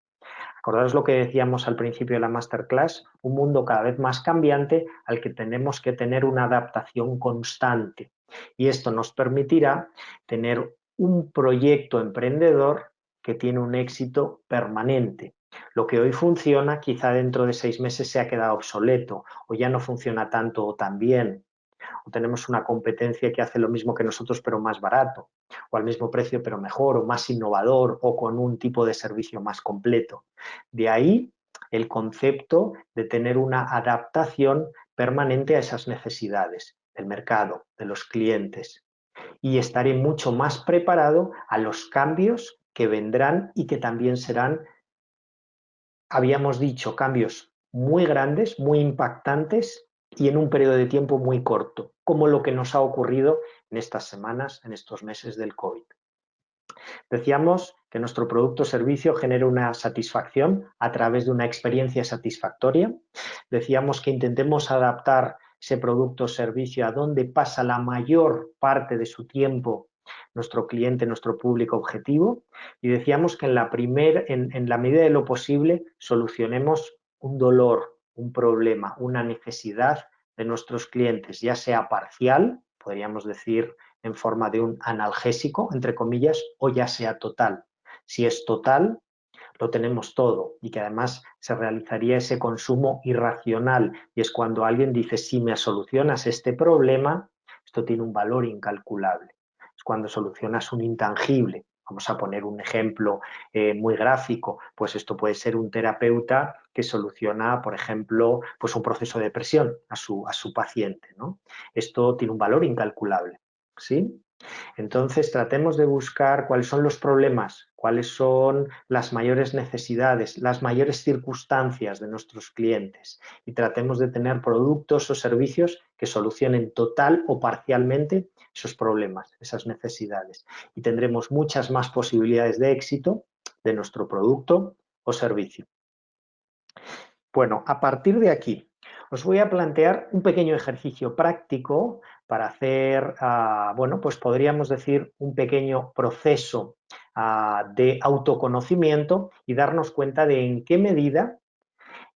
Acordaos lo que decíamos al principio de la masterclass, un mundo cada vez más cambiante al que tenemos que tener una adaptación constante. Y esto nos permitirá tener un proyecto emprendedor que tiene un éxito permanente. Lo que hoy funciona, quizá dentro de 6 meses se ha quedado obsoleto o ya no funciona tanto o tan bien. O tenemos una competencia que hace lo mismo que nosotros pero más barato, o al mismo precio pero mejor, o más innovador, o con un tipo de servicio más completo. De ahí el concepto de tener una adaptación permanente a esas necesidades del mercado, de los clientes, y estaré mucho más preparado a los cambios que vendrán y que también serán, habíamos dicho, cambios muy grandes, muy impactantes y en un periodo de tiempo muy corto, como lo que nos ha ocurrido en estas semanas, en estos meses del COVID. Decíamos que nuestro producto o servicio genera una satisfacción a través de una experiencia satisfactoria. Decíamos que intentemos adaptar ese producto o servicio a donde pasa la mayor parte de su tiempo nuestro cliente, nuestro público objetivo, y decíamos que en la medida de lo posible solucionemos un dolor, un problema, una necesidad de nuestros clientes, ya sea parcial, podríamos decir en forma de un analgésico, entre comillas, o ya sea total. Si es total, lo tenemos todo y que además se realizaría ese consumo irracional, y es cuando alguien dice, si me solucionas este problema, esto tiene un valor incalculable. Es cuando solucionas un intangible. Vamos a poner un ejemplo muy gráfico, pues esto puede ser un terapeuta que soluciona, por ejemplo, pues un proceso de depresión a su paciente, ¿no? Esto tiene un valor incalculable, ¿sí? Entonces, tratemos de buscar cuáles son los problemas, cuáles son las mayores necesidades, las mayores circunstancias de nuestros clientes, y tratemos de tener productos o servicios que solucionen total o parcialmente esos problemas, esas necesidades. Y tendremos muchas más posibilidades de éxito de nuestro producto o servicio. Bueno, a partir de aquí os voy a plantear un pequeño ejercicio práctico para hacer, bueno, pues podríamos decir un pequeño proceso de autoconocimiento y darnos cuenta de en qué medida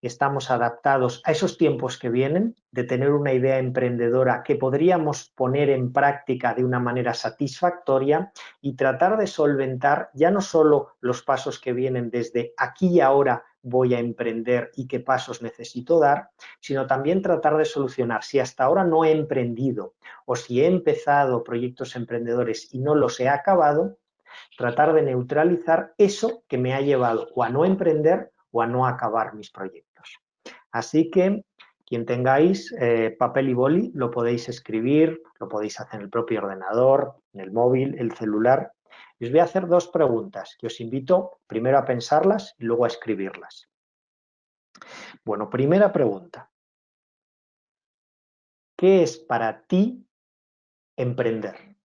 estamos adaptados a esos tiempos que vienen, de tener una idea emprendedora que podríamos poner en práctica de una manera satisfactoria y tratar de solventar ya no solo los pasos que vienen desde aquí y ahora voy a emprender y qué pasos necesito dar, sino también tratar de solucionar si hasta ahora no he emprendido o si he empezado proyectos emprendedores y no los he acabado, tratar de neutralizar eso que me ha llevado o a no emprender o a no acabar mis proyectos. Así que quien tengáis papel y boli lo podéis escribir, lo podéis hacer en el propio ordenador, en el móvil, el celular. Y os voy a hacer 2 preguntas que os invito primero a pensarlas y luego a escribirlas. Bueno, primera pregunta. ¿Qué es para ti emprender?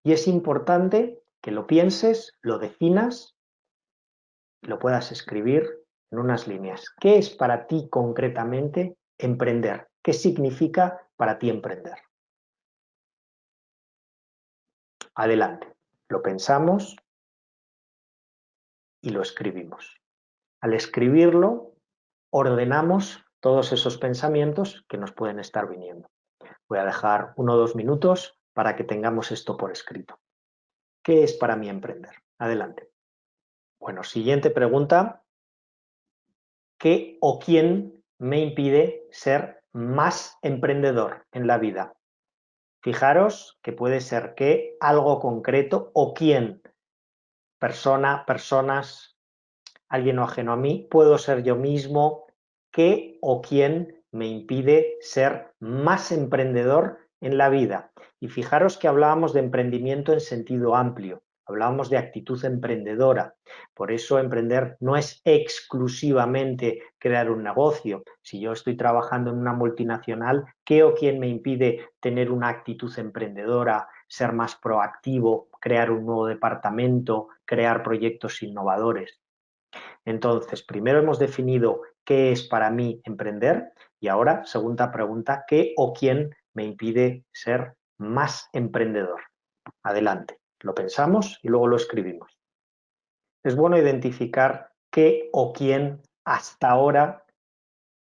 Y es importante que lo pienses, lo definas, lo puedas escribir en unas líneas. ¿Qué es para ti concretamente emprender? ¿Qué significa para ti emprender? Adelante. Lo pensamos y lo escribimos. Al escribirlo, ordenamos todos esos pensamientos que nos pueden estar viniendo. Voy a dejar 1 o 2 minutos para que tengamos esto por escrito. ¿Qué es para mí emprender? Adelante. Bueno, siguiente pregunta. ¿Qué o quién me impide ser más emprendedor en la vida? Fijaros que puede ser qué, algo concreto o quién, persona, personas, alguien o ajeno a mí, puedo ser yo mismo, qué o quién me impide ser más emprendedor en la vida. Y fijaros que hablábamos de emprendimiento en sentido amplio, hablábamos de actitud emprendedora. Por eso emprender no es exclusivamente crear un negocio. Si yo estoy trabajando en una multinacional, ¿qué o quién me impide tener una actitud emprendedora, ser más proactivo, crear un nuevo departamento, crear proyectos innovadores? Entonces, primero hemos definido qué es para mí emprender y ahora, segunda pregunta, ¿qué o quién me impide ser más emprendedor? Adelante, lo pensamos y luego lo escribimos. Es bueno identificar qué o quién hasta ahora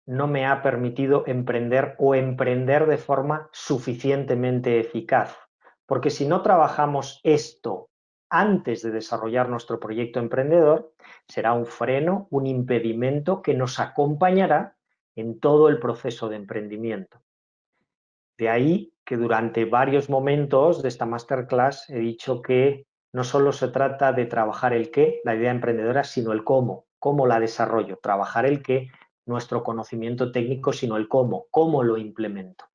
no me ha permitido emprender o emprender de forma suficientemente eficaz. Porque si no trabajamos esto antes de desarrollar nuestro proyecto emprendedor, será un freno, un impedimento que nos acompañará en todo el proceso de emprendimiento. De ahí que durante varios momentos de esta masterclass he dicho que no solo se trata de trabajar el qué, la idea emprendedora, sino el cómo la desarrollo. Trabajar el qué, nuestro conocimiento técnico, sino el cómo lo implemento.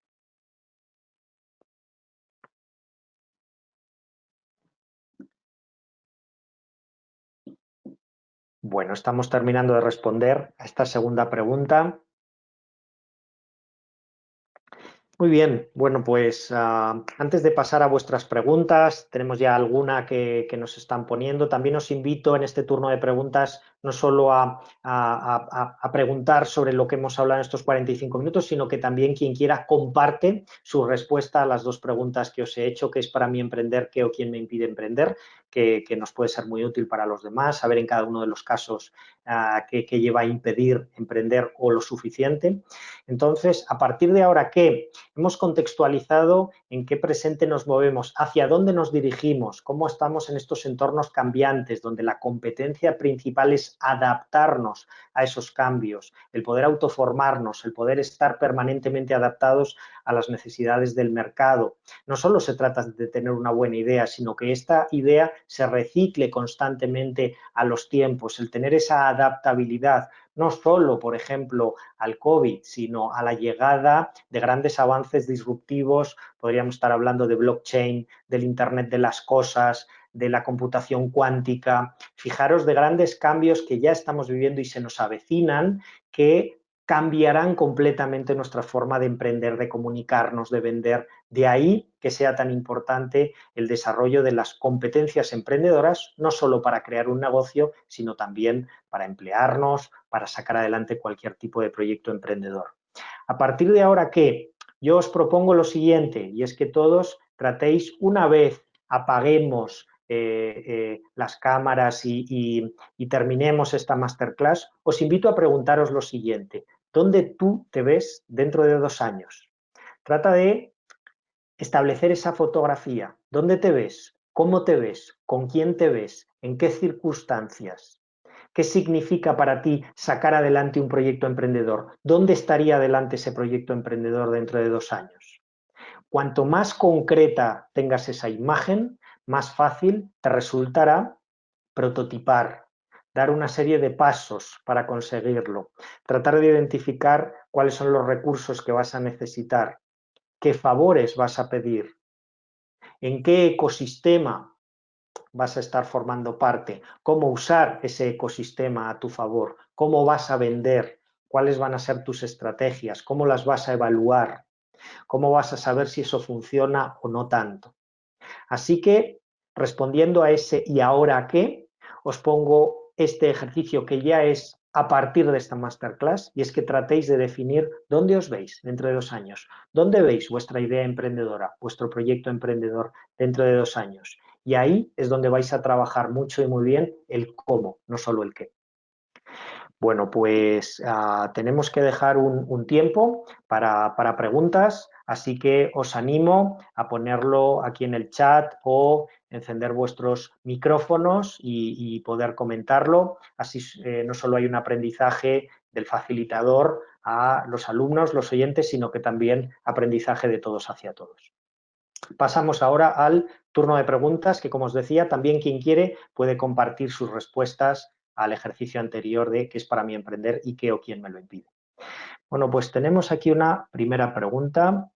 Bueno, estamos terminando de responder a esta segunda pregunta. Muy bien, bueno, pues antes de pasar a vuestras preguntas, tenemos ya alguna que nos están poniendo. También os invito en este turno de preguntas no solo a preguntar sobre lo que hemos hablado en estos 45 minutos, sino que también quien quiera comparte su respuesta a las dos preguntas que os he hecho, que es para mí emprender, qué o quién me impide emprender, que nos puede ser muy útil para los demás, saber en cada uno de los casos qué lleva a impedir emprender o lo suficiente. Entonces, a partir de ahora que hemos contextualizado en qué presente nos movemos, hacia dónde nos dirigimos, cómo estamos en estos entornos cambiantes, donde la competencia principal es adaptarnos a esos cambios, el poder autoformarnos, el poder estar permanentemente adaptados a las necesidades del mercado. No solo se trata de tener una buena idea, sino que esta idea se recicle constantemente a los tiempos, el tener esa adaptabilidad, no solo, por ejemplo, al COVID, sino a la llegada de grandes avances disruptivos. Podríamos estar hablando de blockchain, del Internet de las cosas, de la computación cuántica. Fijaros de grandes cambios que ya estamos viviendo y se nos avecinan, que cambiarán completamente nuestra forma de emprender, de comunicarnos, de vender. De ahí que sea tan importante el desarrollo de las competencias emprendedoras, no solo para crear un negocio, sino también para emplearnos, para sacar adelante cualquier tipo de proyecto emprendedor. A partir de ahora, ¿qué? Yo os propongo lo siguiente, y es que todos tratéis una vez, apaguemos las cámaras y terminemos esta masterclass, os invito a preguntaros lo siguiente: ¿dónde tú te ves dentro de 2 años? Trata de establecer esa fotografía. ¿Dónde te ves? ¿Cómo te ves? ¿Con quién te ves? ¿En qué circunstancias? ¿Qué significa para ti sacar adelante un proyecto emprendedor? ¿Dónde estaría adelante ese proyecto emprendedor dentro de 2 años? Cuanto más concreta tengas esa imagen, más fácil te resultará prototipar, dar una serie de pasos para conseguirlo, tratar de identificar cuáles son los recursos que vas a necesitar, qué favores vas a pedir, en qué ecosistema vas a estar formando parte, cómo usar ese ecosistema a tu favor, cómo vas a vender, cuáles van a ser tus estrategias, cómo las vas a evaluar. ¿Cómo vas a saber si eso funciona o no tanto? Así que, respondiendo a ese ¿y ahora qué?, os pongo este ejercicio que ya es a partir de esta masterclass, y es que tratéis de definir dónde os veis dentro de 2 años, dónde veis vuestra idea emprendedora, vuestro proyecto emprendedor dentro de 2 años. Y ahí es donde vais a trabajar mucho y muy bien el cómo, no solo el qué. Bueno, pues tenemos que dejar un tiempo para preguntas, así que os animo a ponerlo aquí en el chat o encender vuestros micrófonos y poder comentarlo. Así no solo hay un aprendizaje del facilitador a los alumnos, los oyentes, sino que también aprendizaje de todos hacia todos. Pasamos ahora al turno de preguntas, que como os decía, también quien quiere puede compartir sus respuestas al ejercicio anterior de qué es para mí emprender y qué o quién me lo impide. Bueno, pues tenemos aquí una primera pregunta.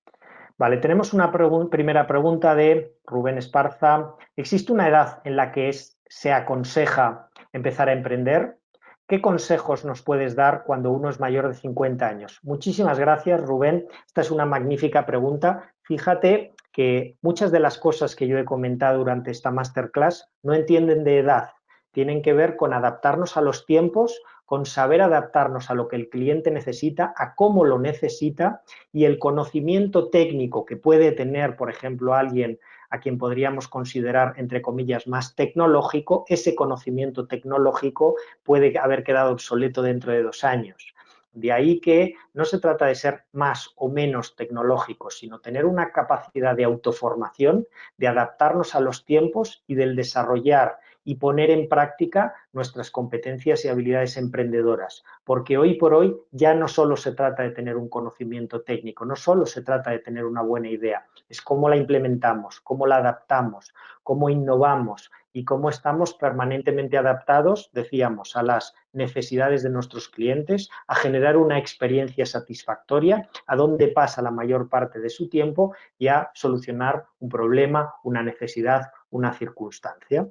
Vale, tenemos una primera pregunta de Rubén Esparza. ¿Existe una edad en la que se aconseja empezar a emprender? ¿Qué consejos nos puedes dar cuando uno es mayor de 50 años? Muchísimas gracias, Rubén. Esta es una magnífica pregunta. Fíjate que muchas de las cosas que yo he comentado durante esta masterclass no entienden de edad. Tienen que ver con adaptarnos a los tiempos, con saber adaptarnos a lo que el cliente necesita, a cómo lo necesita, y el conocimiento técnico que puede tener, por ejemplo, alguien a quien podríamos considerar, entre comillas, más tecnológico, ese conocimiento tecnológico puede haber quedado obsoleto dentro de 2 años. De ahí que no se trata de ser más o menos tecnológicos, sino tener una capacidad de autoformación, de adaptarnos a los tiempos y del desarrollar y poner en práctica nuestras competencias y habilidades emprendedoras. Porque hoy por hoy ya no solo se trata de tener un conocimiento técnico, no solo se trata de tener una buena idea, es cómo la implementamos, cómo la adaptamos, cómo innovamos y cómo estamos permanentemente adaptados, decíamos, a las necesidades de nuestros clientes, a generar una experiencia satisfactoria, a dónde pasa la mayor parte de su tiempo y a solucionar un problema, una necesidad, una circunstancia.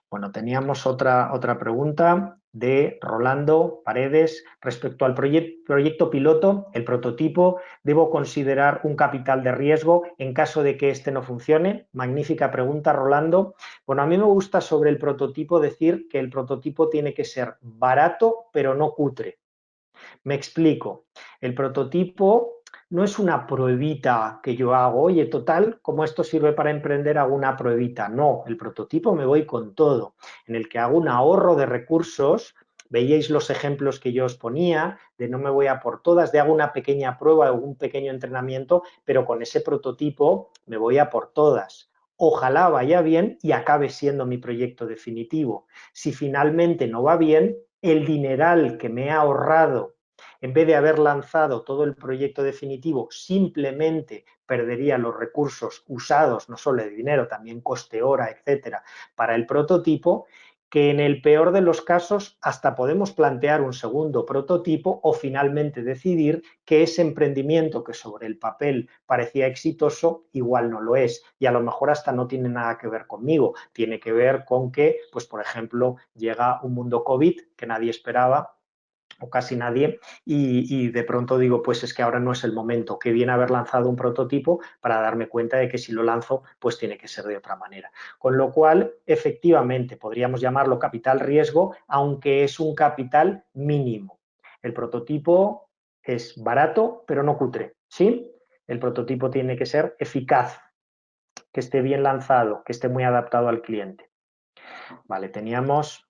Bueno, teníamos otra pregunta de Rolando Paredes. Respecto al proyecto piloto, el prototipo, ¿debo considerar un capital de riesgo en caso de que este no funcione? Magnífica pregunta, Rolando. Bueno, a mí me gusta sobre el prototipo decir que el prototipo tiene que ser barato, pero no cutre. Me explico. El prototipo no es una pruebita que yo hago, oye, total, como esto sirve para emprender, hago una pruebita. No, el prototipo me voy con todo, en el que hago un ahorro de recursos. Veíais los ejemplos que yo os ponía, de no me voy a por todas, de hago una pequeña prueba o un pequeño entrenamiento, pero con ese prototipo me voy a por todas. Ojalá vaya bien y acabe siendo mi proyecto definitivo. Si finalmente no va bien, el dineral que me he ahorrado, en vez de haber lanzado todo el proyecto definitivo, simplemente perdería los recursos usados, no solo de dinero, también coste hora, etcétera, para el prototipo, que en el peor de los casos hasta podemos plantear un segundo prototipo o finalmente decidir que ese emprendimiento que sobre el papel parecía exitoso igual no lo es, y a lo mejor hasta no tiene nada que ver conmigo, tiene que ver con que, pues por ejemplo, llega un mundo COVID que nadie esperaba o casi nadie, y de pronto digo, pues es que ahora no es el momento, que viene haber lanzado un prototipo para darme cuenta de que si lo lanzo, pues tiene que ser de otra manera. Con lo cual, efectivamente, podríamos llamarlo capital riesgo, aunque es un capital mínimo. El prototipo es barato, pero no cutre, ¿sí? El prototipo tiene que ser eficaz, que esté bien lanzado, que esté muy adaptado al cliente. Vale, teníamos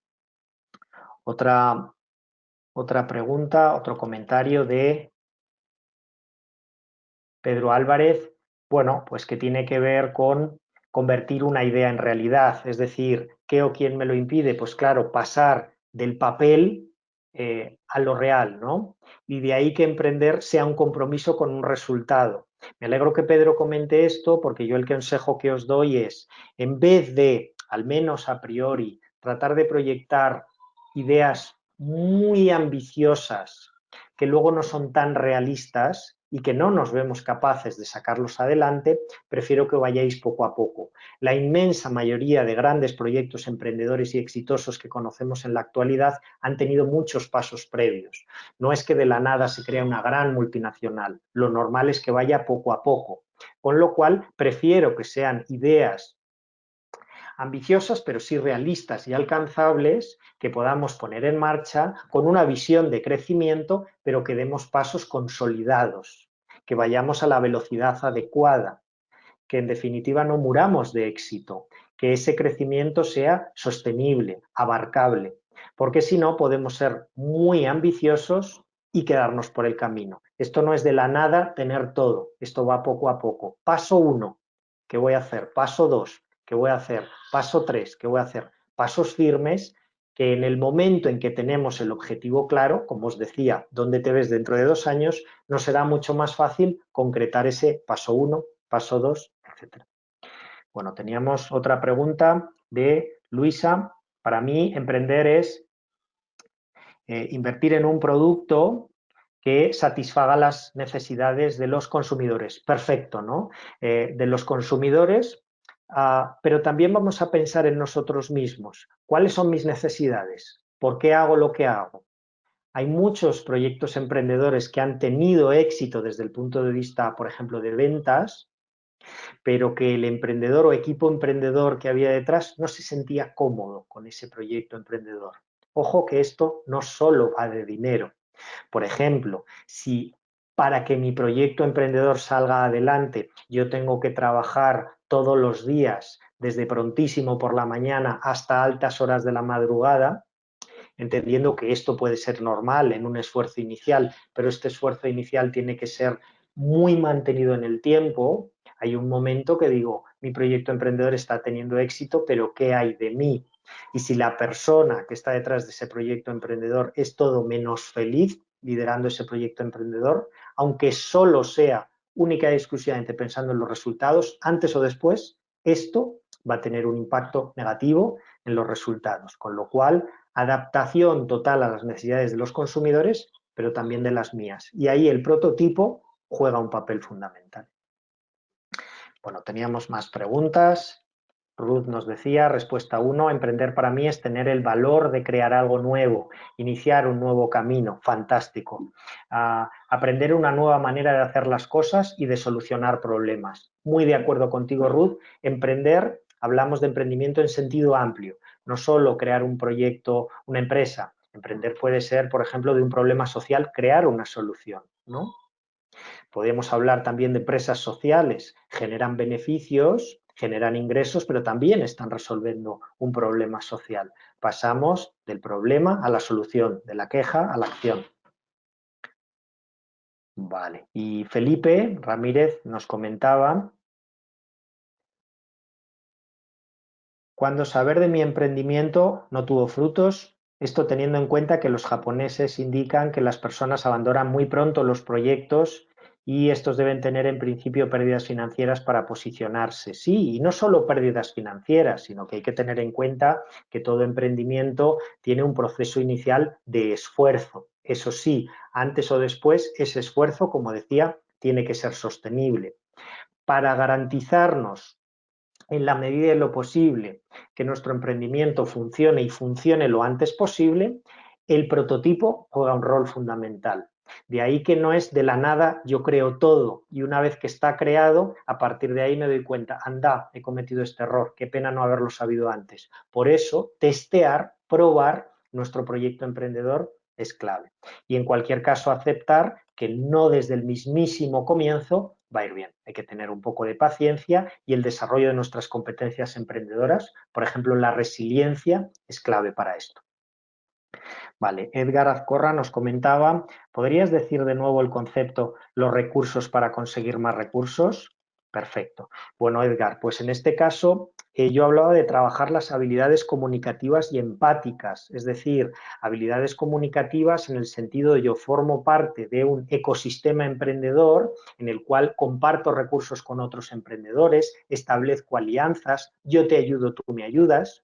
otra pregunta, otro comentario de Pedro Álvarez, bueno, pues que tiene que ver con convertir una idea en realidad, es decir, ¿qué o quién me lo impide? Pues claro, pasar del papel a lo real, ¿no? Y de ahí que emprender sea un compromiso con un resultado. Me alegro que Pedro comente esto porque yo el consejo que os doy es, en vez de, al menos a priori, tratar de proyectar ideas muy ambiciosas que luego no son tan realistas, y que no nos vemos capaces de sacarlos adelante, prefiero que vayáis poco a poco. La inmensa mayoría de grandes proyectos emprendedores y exitosos que conocemos en la actualidad han tenido muchos pasos previos. No es que de la nada se crea una gran multinacional, lo normal es que vaya poco a poco. Con lo cual, prefiero que sean ideas ambiciosas, pero sí realistas y alcanzables, que podamos poner en marcha con una visión de crecimiento, pero que demos pasos consolidados, que vayamos a la velocidad adecuada, que en definitiva no muramos de éxito, que ese crecimiento sea sostenible, abarcable, porque si no podemos ser muy ambiciosos y quedarnos por el camino. Esto no es de la nada tener todo, esto va poco a poco. Paso 1, ¿qué voy a hacer? Paso 2, ¿qué voy a hacer? Paso 3, ¿qué voy a hacer? Pasos firmes que en el momento en que tenemos el objetivo claro, como os decía, dónde te ves dentro de 2 años, nos será mucho más fácil concretar ese paso 1, paso 2, etc. Bueno, teníamos otra pregunta de Luisa. Para mí, emprender es invertir en un producto que satisfaga las necesidades de los consumidores. Perfecto, ¿no? De los consumidores, pero también vamos a pensar en nosotros mismos. ¿Cuáles son mis necesidades? ¿Por qué hago lo que hago? Hay muchos proyectos emprendedores que han tenido éxito desde el punto de vista, por ejemplo, de ventas, pero que el emprendedor o equipo emprendedor que había detrás no se sentía cómodo con ese proyecto emprendedor. Ojo que esto no solo va de dinero. Por ejemplo, si para que mi proyecto emprendedor salga adelante yo tengo que trabajar todos los días, desde prontísimo por la mañana hasta altas horas de la madrugada, entendiendo que esto puede ser normal en un esfuerzo inicial, pero este esfuerzo inicial tiene que ser muy mantenido en el tiempo. Hay un momento que digo, mi proyecto emprendedor está teniendo éxito, pero ¿qué hay de mí? Y si la persona que está detrás de ese proyecto emprendedor es todo menos feliz liderando ese proyecto emprendedor, aunque solo sea única y exclusivamente pensando en los resultados, antes o después, esto va a tener un impacto negativo en los resultados. Con lo cual, adaptación total a las necesidades de los consumidores, pero también de las mías. Y ahí el prototipo juega un papel fundamental. Bueno, teníamos más preguntas. Ruth nos decía, respuesta 1, emprender para mí es tener el valor de crear algo nuevo, iniciar un nuevo camino, fantástico. Aprender una nueva manera de hacer las cosas y de solucionar problemas. Muy de acuerdo contigo, Ruth. Emprender, hablamos de emprendimiento en sentido amplio, no solo crear un proyecto, una empresa. Emprender puede ser, por ejemplo, de un problema social, crear una solución, ¿no? Podemos hablar también de empresas sociales, generan beneficios, generan ingresos, pero también están resolviendo un problema social. Pasamos del problema a la solución, de la queja a la acción. Vale. Y Felipe Ramírez nos comentaba, cuando saber de mi emprendimiento no tuvo frutos, esto teniendo en cuenta que los japoneses indican que las personas abandonan muy pronto los proyectos y estos deben tener en principio pérdidas financieras para posicionarse. Sí, y no solo pérdidas financieras, sino que hay que tener en cuenta que todo emprendimiento tiene un proceso inicial de esfuerzo. Eso sí, antes o después ese esfuerzo, como decía, tiene que ser sostenible. Para garantizarnos en la medida de lo posible que nuestro emprendimiento funcione y funcione lo antes posible, el prototipo juega un rol fundamental. De ahí que no es de la nada yo creo todo y una vez que está creado, a partir de ahí me doy cuenta, anda, he cometido este error, qué pena no haberlo sabido antes. Por eso, testear, probar nuestro proyecto emprendedor es clave. Y en cualquier caso, aceptar que no desde el mismísimo comienzo va a ir bien. Hay que tener un poco de paciencia y el desarrollo de nuestras competencias emprendedoras, por ejemplo, la resiliencia es clave para esto. Vale, Edgar Azcorra nos comentaba, ¿podrías decir de nuevo el concepto los recursos para conseguir más recursos? Perfecto. Bueno, Edgar, pues en este caso yo hablaba de trabajar las habilidades comunicativas y empáticas, es decir, habilidades comunicativas en el sentido de yo formo parte de un ecosistema emprendedor en el cual comparto recursos con otros emprendedores, establezco alianzas, yo te ayudo, tú me ayudas.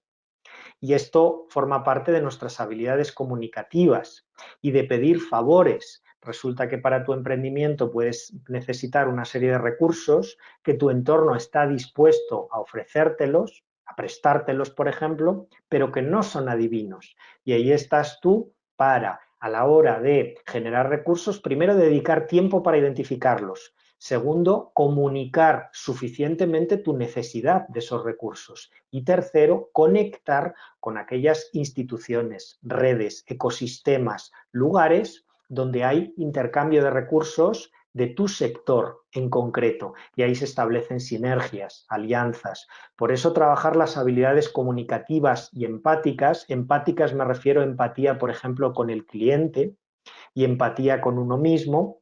Y esto forma parte de nuestras habilidades comunicativas y de pedir favores. Resulta que para tu emprendimiento puedes necesitar una serie de recursos que tu entorno está dispuesto a ofrecértelos, a prestártelos, por ejemplo, pero que no son adivinos. Y ahí estás tú para, a la hora de generar recursos, primero dedicar tiempo para identificarlos. Segundo, comunicar suficientemente tu necesidad de esos recursos. Y tercero, conectar con aquellas instituciones, redes, ecosistemas, lugares donde hay intercambio de recursos de tu sector en concreto y ahí se establecen sinergias, alianzas. Por eso trabajar las habilidades comunicativas y empáticas me refiero a empatía, por ejemplo, con el cliente y empatía con uno mismo,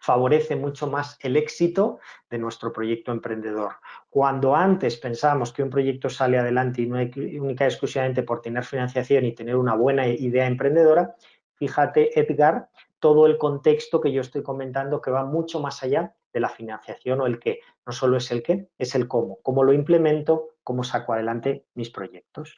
favorece mucho más el éxito de nuestro proyecto emprendedor. Cuando antes pensábamos que un proyecto sale adelante y no única y exclusivamente por tener financiación y tener una buena idea emprendedora, fíjate, Edgar, todo el contexto que yo estoy comentando que va mucho más allá de la financiación o el qué. No solo es el qué, es el cómo lo implemento, cómo saco adelante mis proyectos.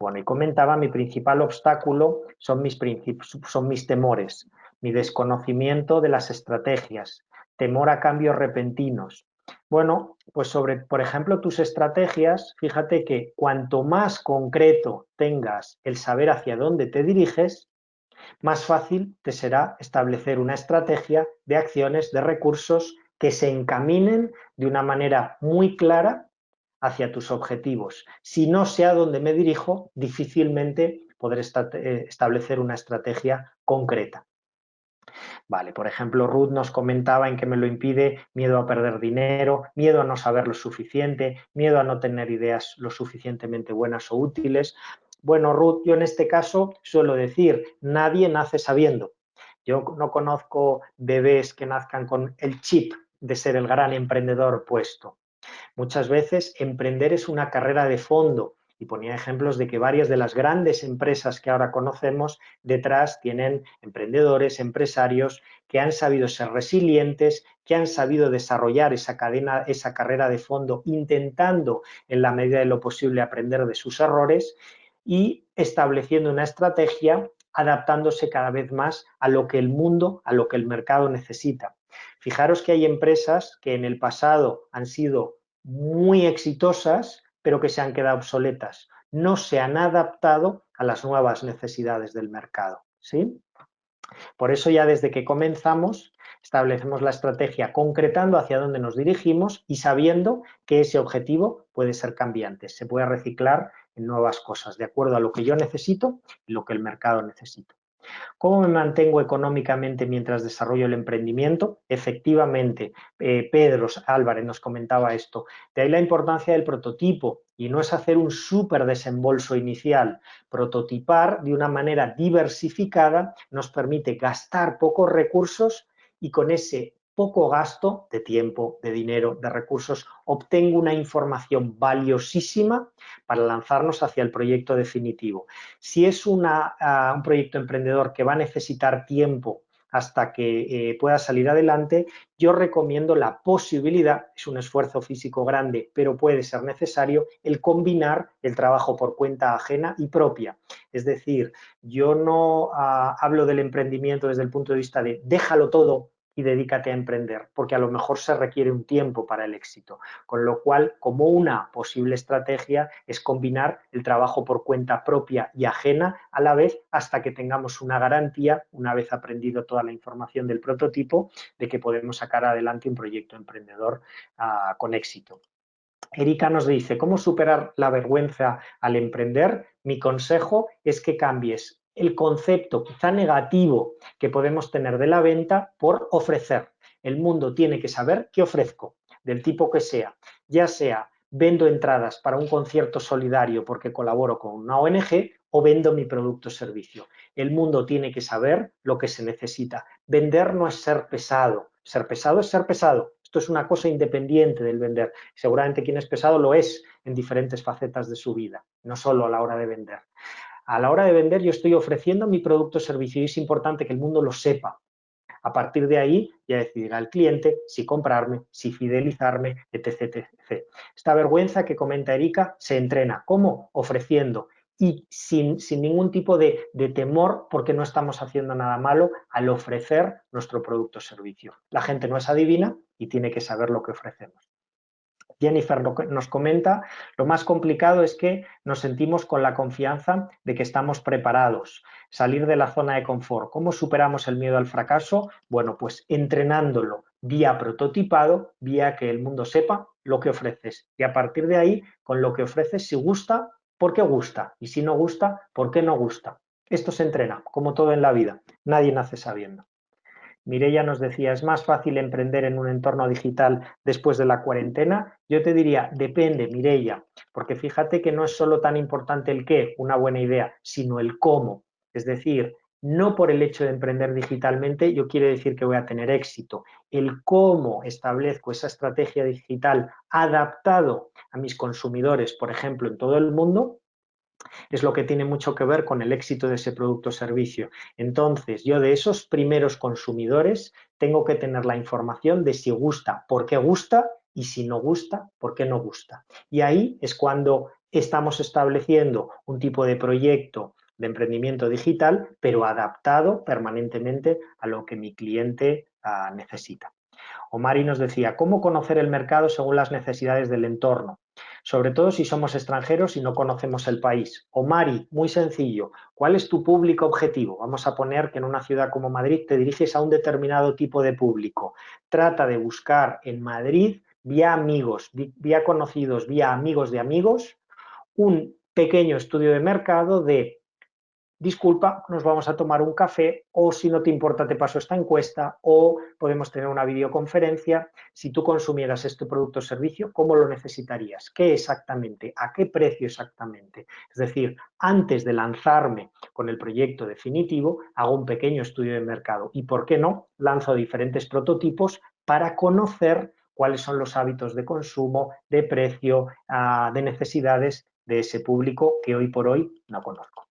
Bueno, y comentaba, mi principal obstáculo son mis temores, mi desconocimiento de las estrategias, temor a cambios repentinos. Bueno, pues sobre, por ejemplo, tus estrategias, fíjate que cuanto más concreto tengas el saber hacia dónde te diriges, más fácil te será establecer una estrategia de acciones, de recursos que se encaminen de una manera muy clara hacia tus objetivos. Si no sé a dónde me dirijo, difícilmente podré establecer una estrategia concreta. Vale, por ejemplo, Ruth nos comentaba en qué me lo impide: miedo a perder dinero, miedo a no saber lo suficiente, miedo a no tener ideas lo suficientemente buenas o útiles. Bueno, Ruth, yo en este caso suelo decir, nadie nace sabiendo. Yo no conozco bebés que nazcan con el chip de ser el gran emprendedor puesto. Muchas veces emprender es una carrera de fondo, y ponía ejemplos de que varias de las grandes empresas que ahora conocemos detrás tienen emprendedores, empresarios que han sabido ser resilientes, que han sabido desarrollar esa cadena, esa carrera de fondo, intentando en la medida de lo posible aprender de sus errores y estableciendo una estrategia, adaptándose cada vez más a lo que el mundo, a lo que el mercado necesita. Fijaros que hay empresas que en el pasado han sido muy exitosas, pero que se han quedado obsoletas. No se han adaptado a las nuevas necesidades del mercado, ¿sí? Por eso ya desde que comenzamos establecemos la estrategia concretando hacia dónde nos dirigimos y sabiendo que ese objetivo puede ser cambiante, se puede reciclar en nuevas cosas, de acuerdo a lo que yo necesito y lo que el mercado necesita. ¿Cómo me mantengo económicamente mientras desarrollo el emprendimiento? Efectivamente, Pedro Álvarez nos comentaba esto. De ahí la importancia del prototipo, y no es hacer un súper desembolso inicial. Prototipar de una manera diversificada nos permite gastar pocos recursos y con ese poco gasto de tiempo, de dinero, de recursos, obtengo una información valiosísima para lanzarnos hacia el proyecto definitivo. Si es un proyecto emprendedor que va a necesitar tiempo hasta que pueda salir adelante, yo recomiendo la posibilidad, es un esfuerzo físico grande, pero puede ser necesario, el combinar el trabajo por cuenta ajena y propia. Es decir, yo no hablo del emprendimiento desde el punto de vista de déjalo todo y dedícate a emprender, porque a lo mejor se requiere un tiempo para el éxito. Con lo cual, como una posible estrategia es combinar el trabajo por cuenta propia y ajena a la vez hasta que tengamos una garantía, una vez aprendido toda la información del prototipo, de que podemos sacar adelante un proyecto emprendedor con éxito. Erika nos dice, ¿cómo superar la vergüenza al emprender? Mi consejo es que cambies el concepto quizá negativo que podemos tener de la venta por ofrecer. El mundo tiene que saber qué ofrezco, del tipo que sea, ya sea vendo entradas para un concierto solidario porque colaboro con una ONG o vendo mi producto o servicio. El mundo tiene que saber lo que se necesita. Vender no es ser pesado es ser pesado. Esto es una cosa independiente del vender. Seguramente quien es pesado lo es en diferentes facetas de su vida, no solo a la hora de vender. A la hora de vender yo estoy ofreciendo mi producto o servicio y es importante que el mundo lo sepa. A partir de ahí ya decidirá el cliente si comprarme, si fidelizarme, etc, etc. Esta vergüenza que comenta Erika se entrena. ¿Cómo? Ofreciendo. y sin ningún tipo de temor, porque no estamos haciendo nada malo al ofrecer nuestro producto o servicio. La gente no es adivina y tiene que saber lo que ofrecemos. Jennifer nos comenta, lo más complicado es que nos sentimos con la confianza de que estamos preparados, salir de la zona de confort. ¿Cómo superamos el miedo al fracaso? Bueno, pues entrenándolo vía prototipado, vía que el mundo sepa lo que ofreces. Y a partir de ahí, con lo que ofreces, si gusta, ¿por qué gusta? Y si no gusta, ¿por qué no gusta? Esto se entrena, como todo en la vida. Nadie nace sabiendo. Mireia nos decía, ¿es más fácil emprender en un entorno digital después de la cuarentena? Yo te diría, depende, Mireia, porque fíjate que no es solo tan importante el qué, una buena idea, sino el cómo. Es decir, no por el hecho de emprender digitalmente yo quiero decir que voy a tener éxito. El cómo establezco esa estrategia digital adaptado a mis consumidores, por ejemplo, en todo el mundo, es lo que tiene mucho que ver con el éxito de ese producto o servicio. Entonces, yo de esos primeros consumidores tengo que tener la información de si gusta, por qué gusta y si no gusta, por qué no gusta. Y ahí es cuando estamos estableciendo un tipo de proyecto de emprendimiento digital, pero adaptado permanentemente a lo que mi cliente necesita. Omari nos decía, ¿cómo conocer el mercado según las necesidades del entorno? Sobre todo si somos extranjeros y no conocemos el país. Omari, muy sencillo, ¿cuál es tu público objetivo? Vamos a poner que en una ciudad como Madrid te diriges a un determinado tipo de público. Trata de buscar en Madrid, vía amigos, vía conocidos, vía amigos de amigos, un pequeño estudio de mercado de disculpa, nos vamos a tomar un café o si no te importa te paso esta encuesta o podemos tener una videoconferencia. Si tú consumieras este producto o servicio, ¿cómo lo necesitarías? ¿Qué exactamente? ¿A qué precio exactamente? Es decir, antes de lanzarme con el proyecto definitivo, hago un pequeño estudio de mercado y, ¿por qué no? Lanzo diferentes prototipos para conocer cuáles son los hábitos de consumo, de precio, de necesidades de ese público que hoy por hoy no conozco.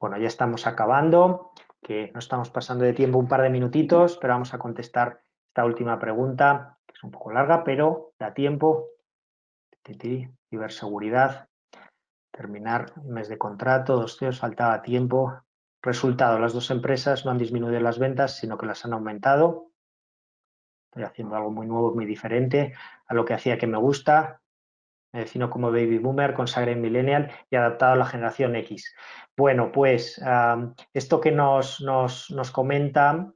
Bueno, ya estamos acabando, que no estamos pasando de tiempo un par de minutitos, pero vamos a contestar esta última pregunta, que es un poco larga, pero da tiempo. Ciberseguridad, terminar un mes de contrato, 2 CEOs, faltaba tiempo. Resultado, las dos empresas no han disminuido las ventas, sino que las han aumentado. Estoy haciendo algo muy nuevo, muy diferente a lo que hacía que me gusta. Me defino como baby boomer, consagré en millennial y adaptado a la generación X. Bueno, pues esto que nos comenta,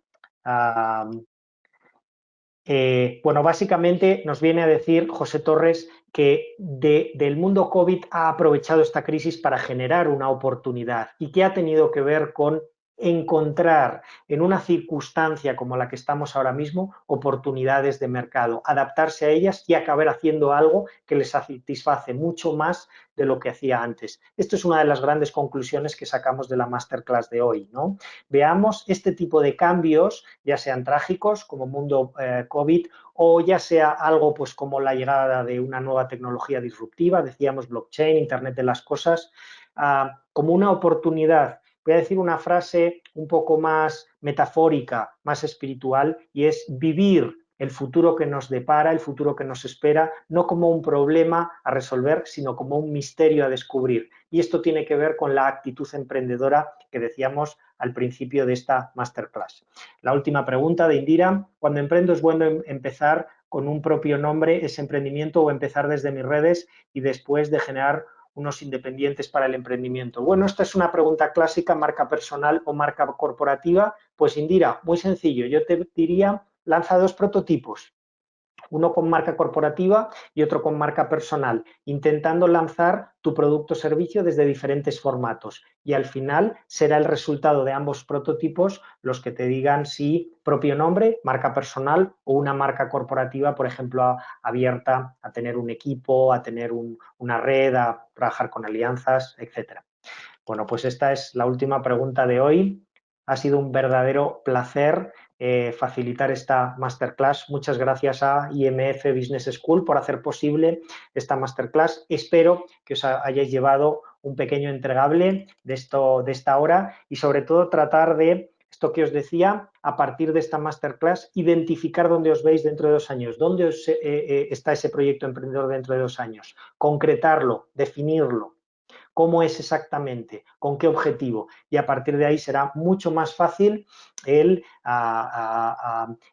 bueno, básicamente nos viene a decir José Torres que del mundo COVID ha aprovechado esta crisis para generar una oportunidad y que ha tenido que ver con encontrar en una circunstancia como la que estamos ahora mismo oportunidades de mercado, adaptarse a ellas y acabar haciendo algo que les satisface mucho más de lo que hacía antes. Esto es una de las grandes conclusiones que sacamos de la masterclass de hoy, ¿no? Veamos este tipo de cambios, ya sean trágicos como mundo COVID o ya sea algo pues como la llegada de una nueva tecnología disruptiva, decíamos blockchain, Internet de las cosas, como una oportunidad. Voy a decir una frase un poco más metafórica, más espiritual, y es vivir el futuro que nos depara, el futuro que nos espera, no como un problema a resolver, sino como un misterio a descubrir. Y esto tiene que ver con la actitud emprendedora que decíamos al principio de esta masterclass. La última pregunta de Indira, cuando emprendo es bueno empezar con un propio nombre, ese emprendimiento, o empezar desde mis redes y después de generar unos independientes para el emprendimiento. Bueno, esta es una pregunta clásica, marca personal o marca corporativa. Pues Indira, muy sencillo, yo te diría, lanza 2 prototipos, uno con marca corporativa y otro con marca personal, intentando lanzar tu producto o servicio desde diferentes formatos. Y al final será el resultado de ambos prototipos los que te digan si propio nombre, marca personal o una marca corporativa, por ejemplo, abierta a tener un equipo, a tener una red, a trabajar con alianzas, etcétera. Bueno, pues esta es la última pregunta de hoy. Ha sido un verdadero placer facilitar esta masterclass. Muchas gracias a IMF Business School por hacer posible esta masterclass. Espero que os hayáis llevado un pequeño entregable de esta hora y sobre todo tratar de, esto que os decía, a partir de esta masterclass, identificar dónde os veis dentro de 2 años, dónde está ese proyecto emprendedor dentro de 2 años, concretarlo, definirlo. cómo es exactamente, con qué objetivo, y a partir de ahí será mucho más fácil el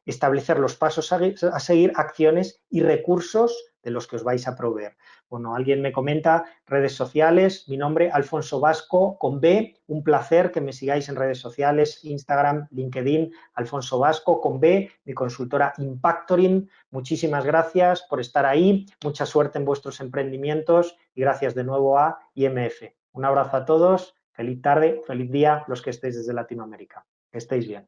establecer los pasos a seguir, acciones y recursos de los que os vais a proveer. Bueno, alguien me comenta, redes sociales, mi nombre, Alfonso Vasco, con B, un placer que me sigáis en redes sociales, Instagram, LinkedIn, Alfonso Vasco, con B, mi consultora Impactoring. Muchísimas gracias por estar ahí, mucha suerte en vuestros emprendimientos y gracias de nuevo a IMF. Un abrazo a todos, feliz tarde, feliz día, los que estéis desde Latinoamérica. Que estéis bien.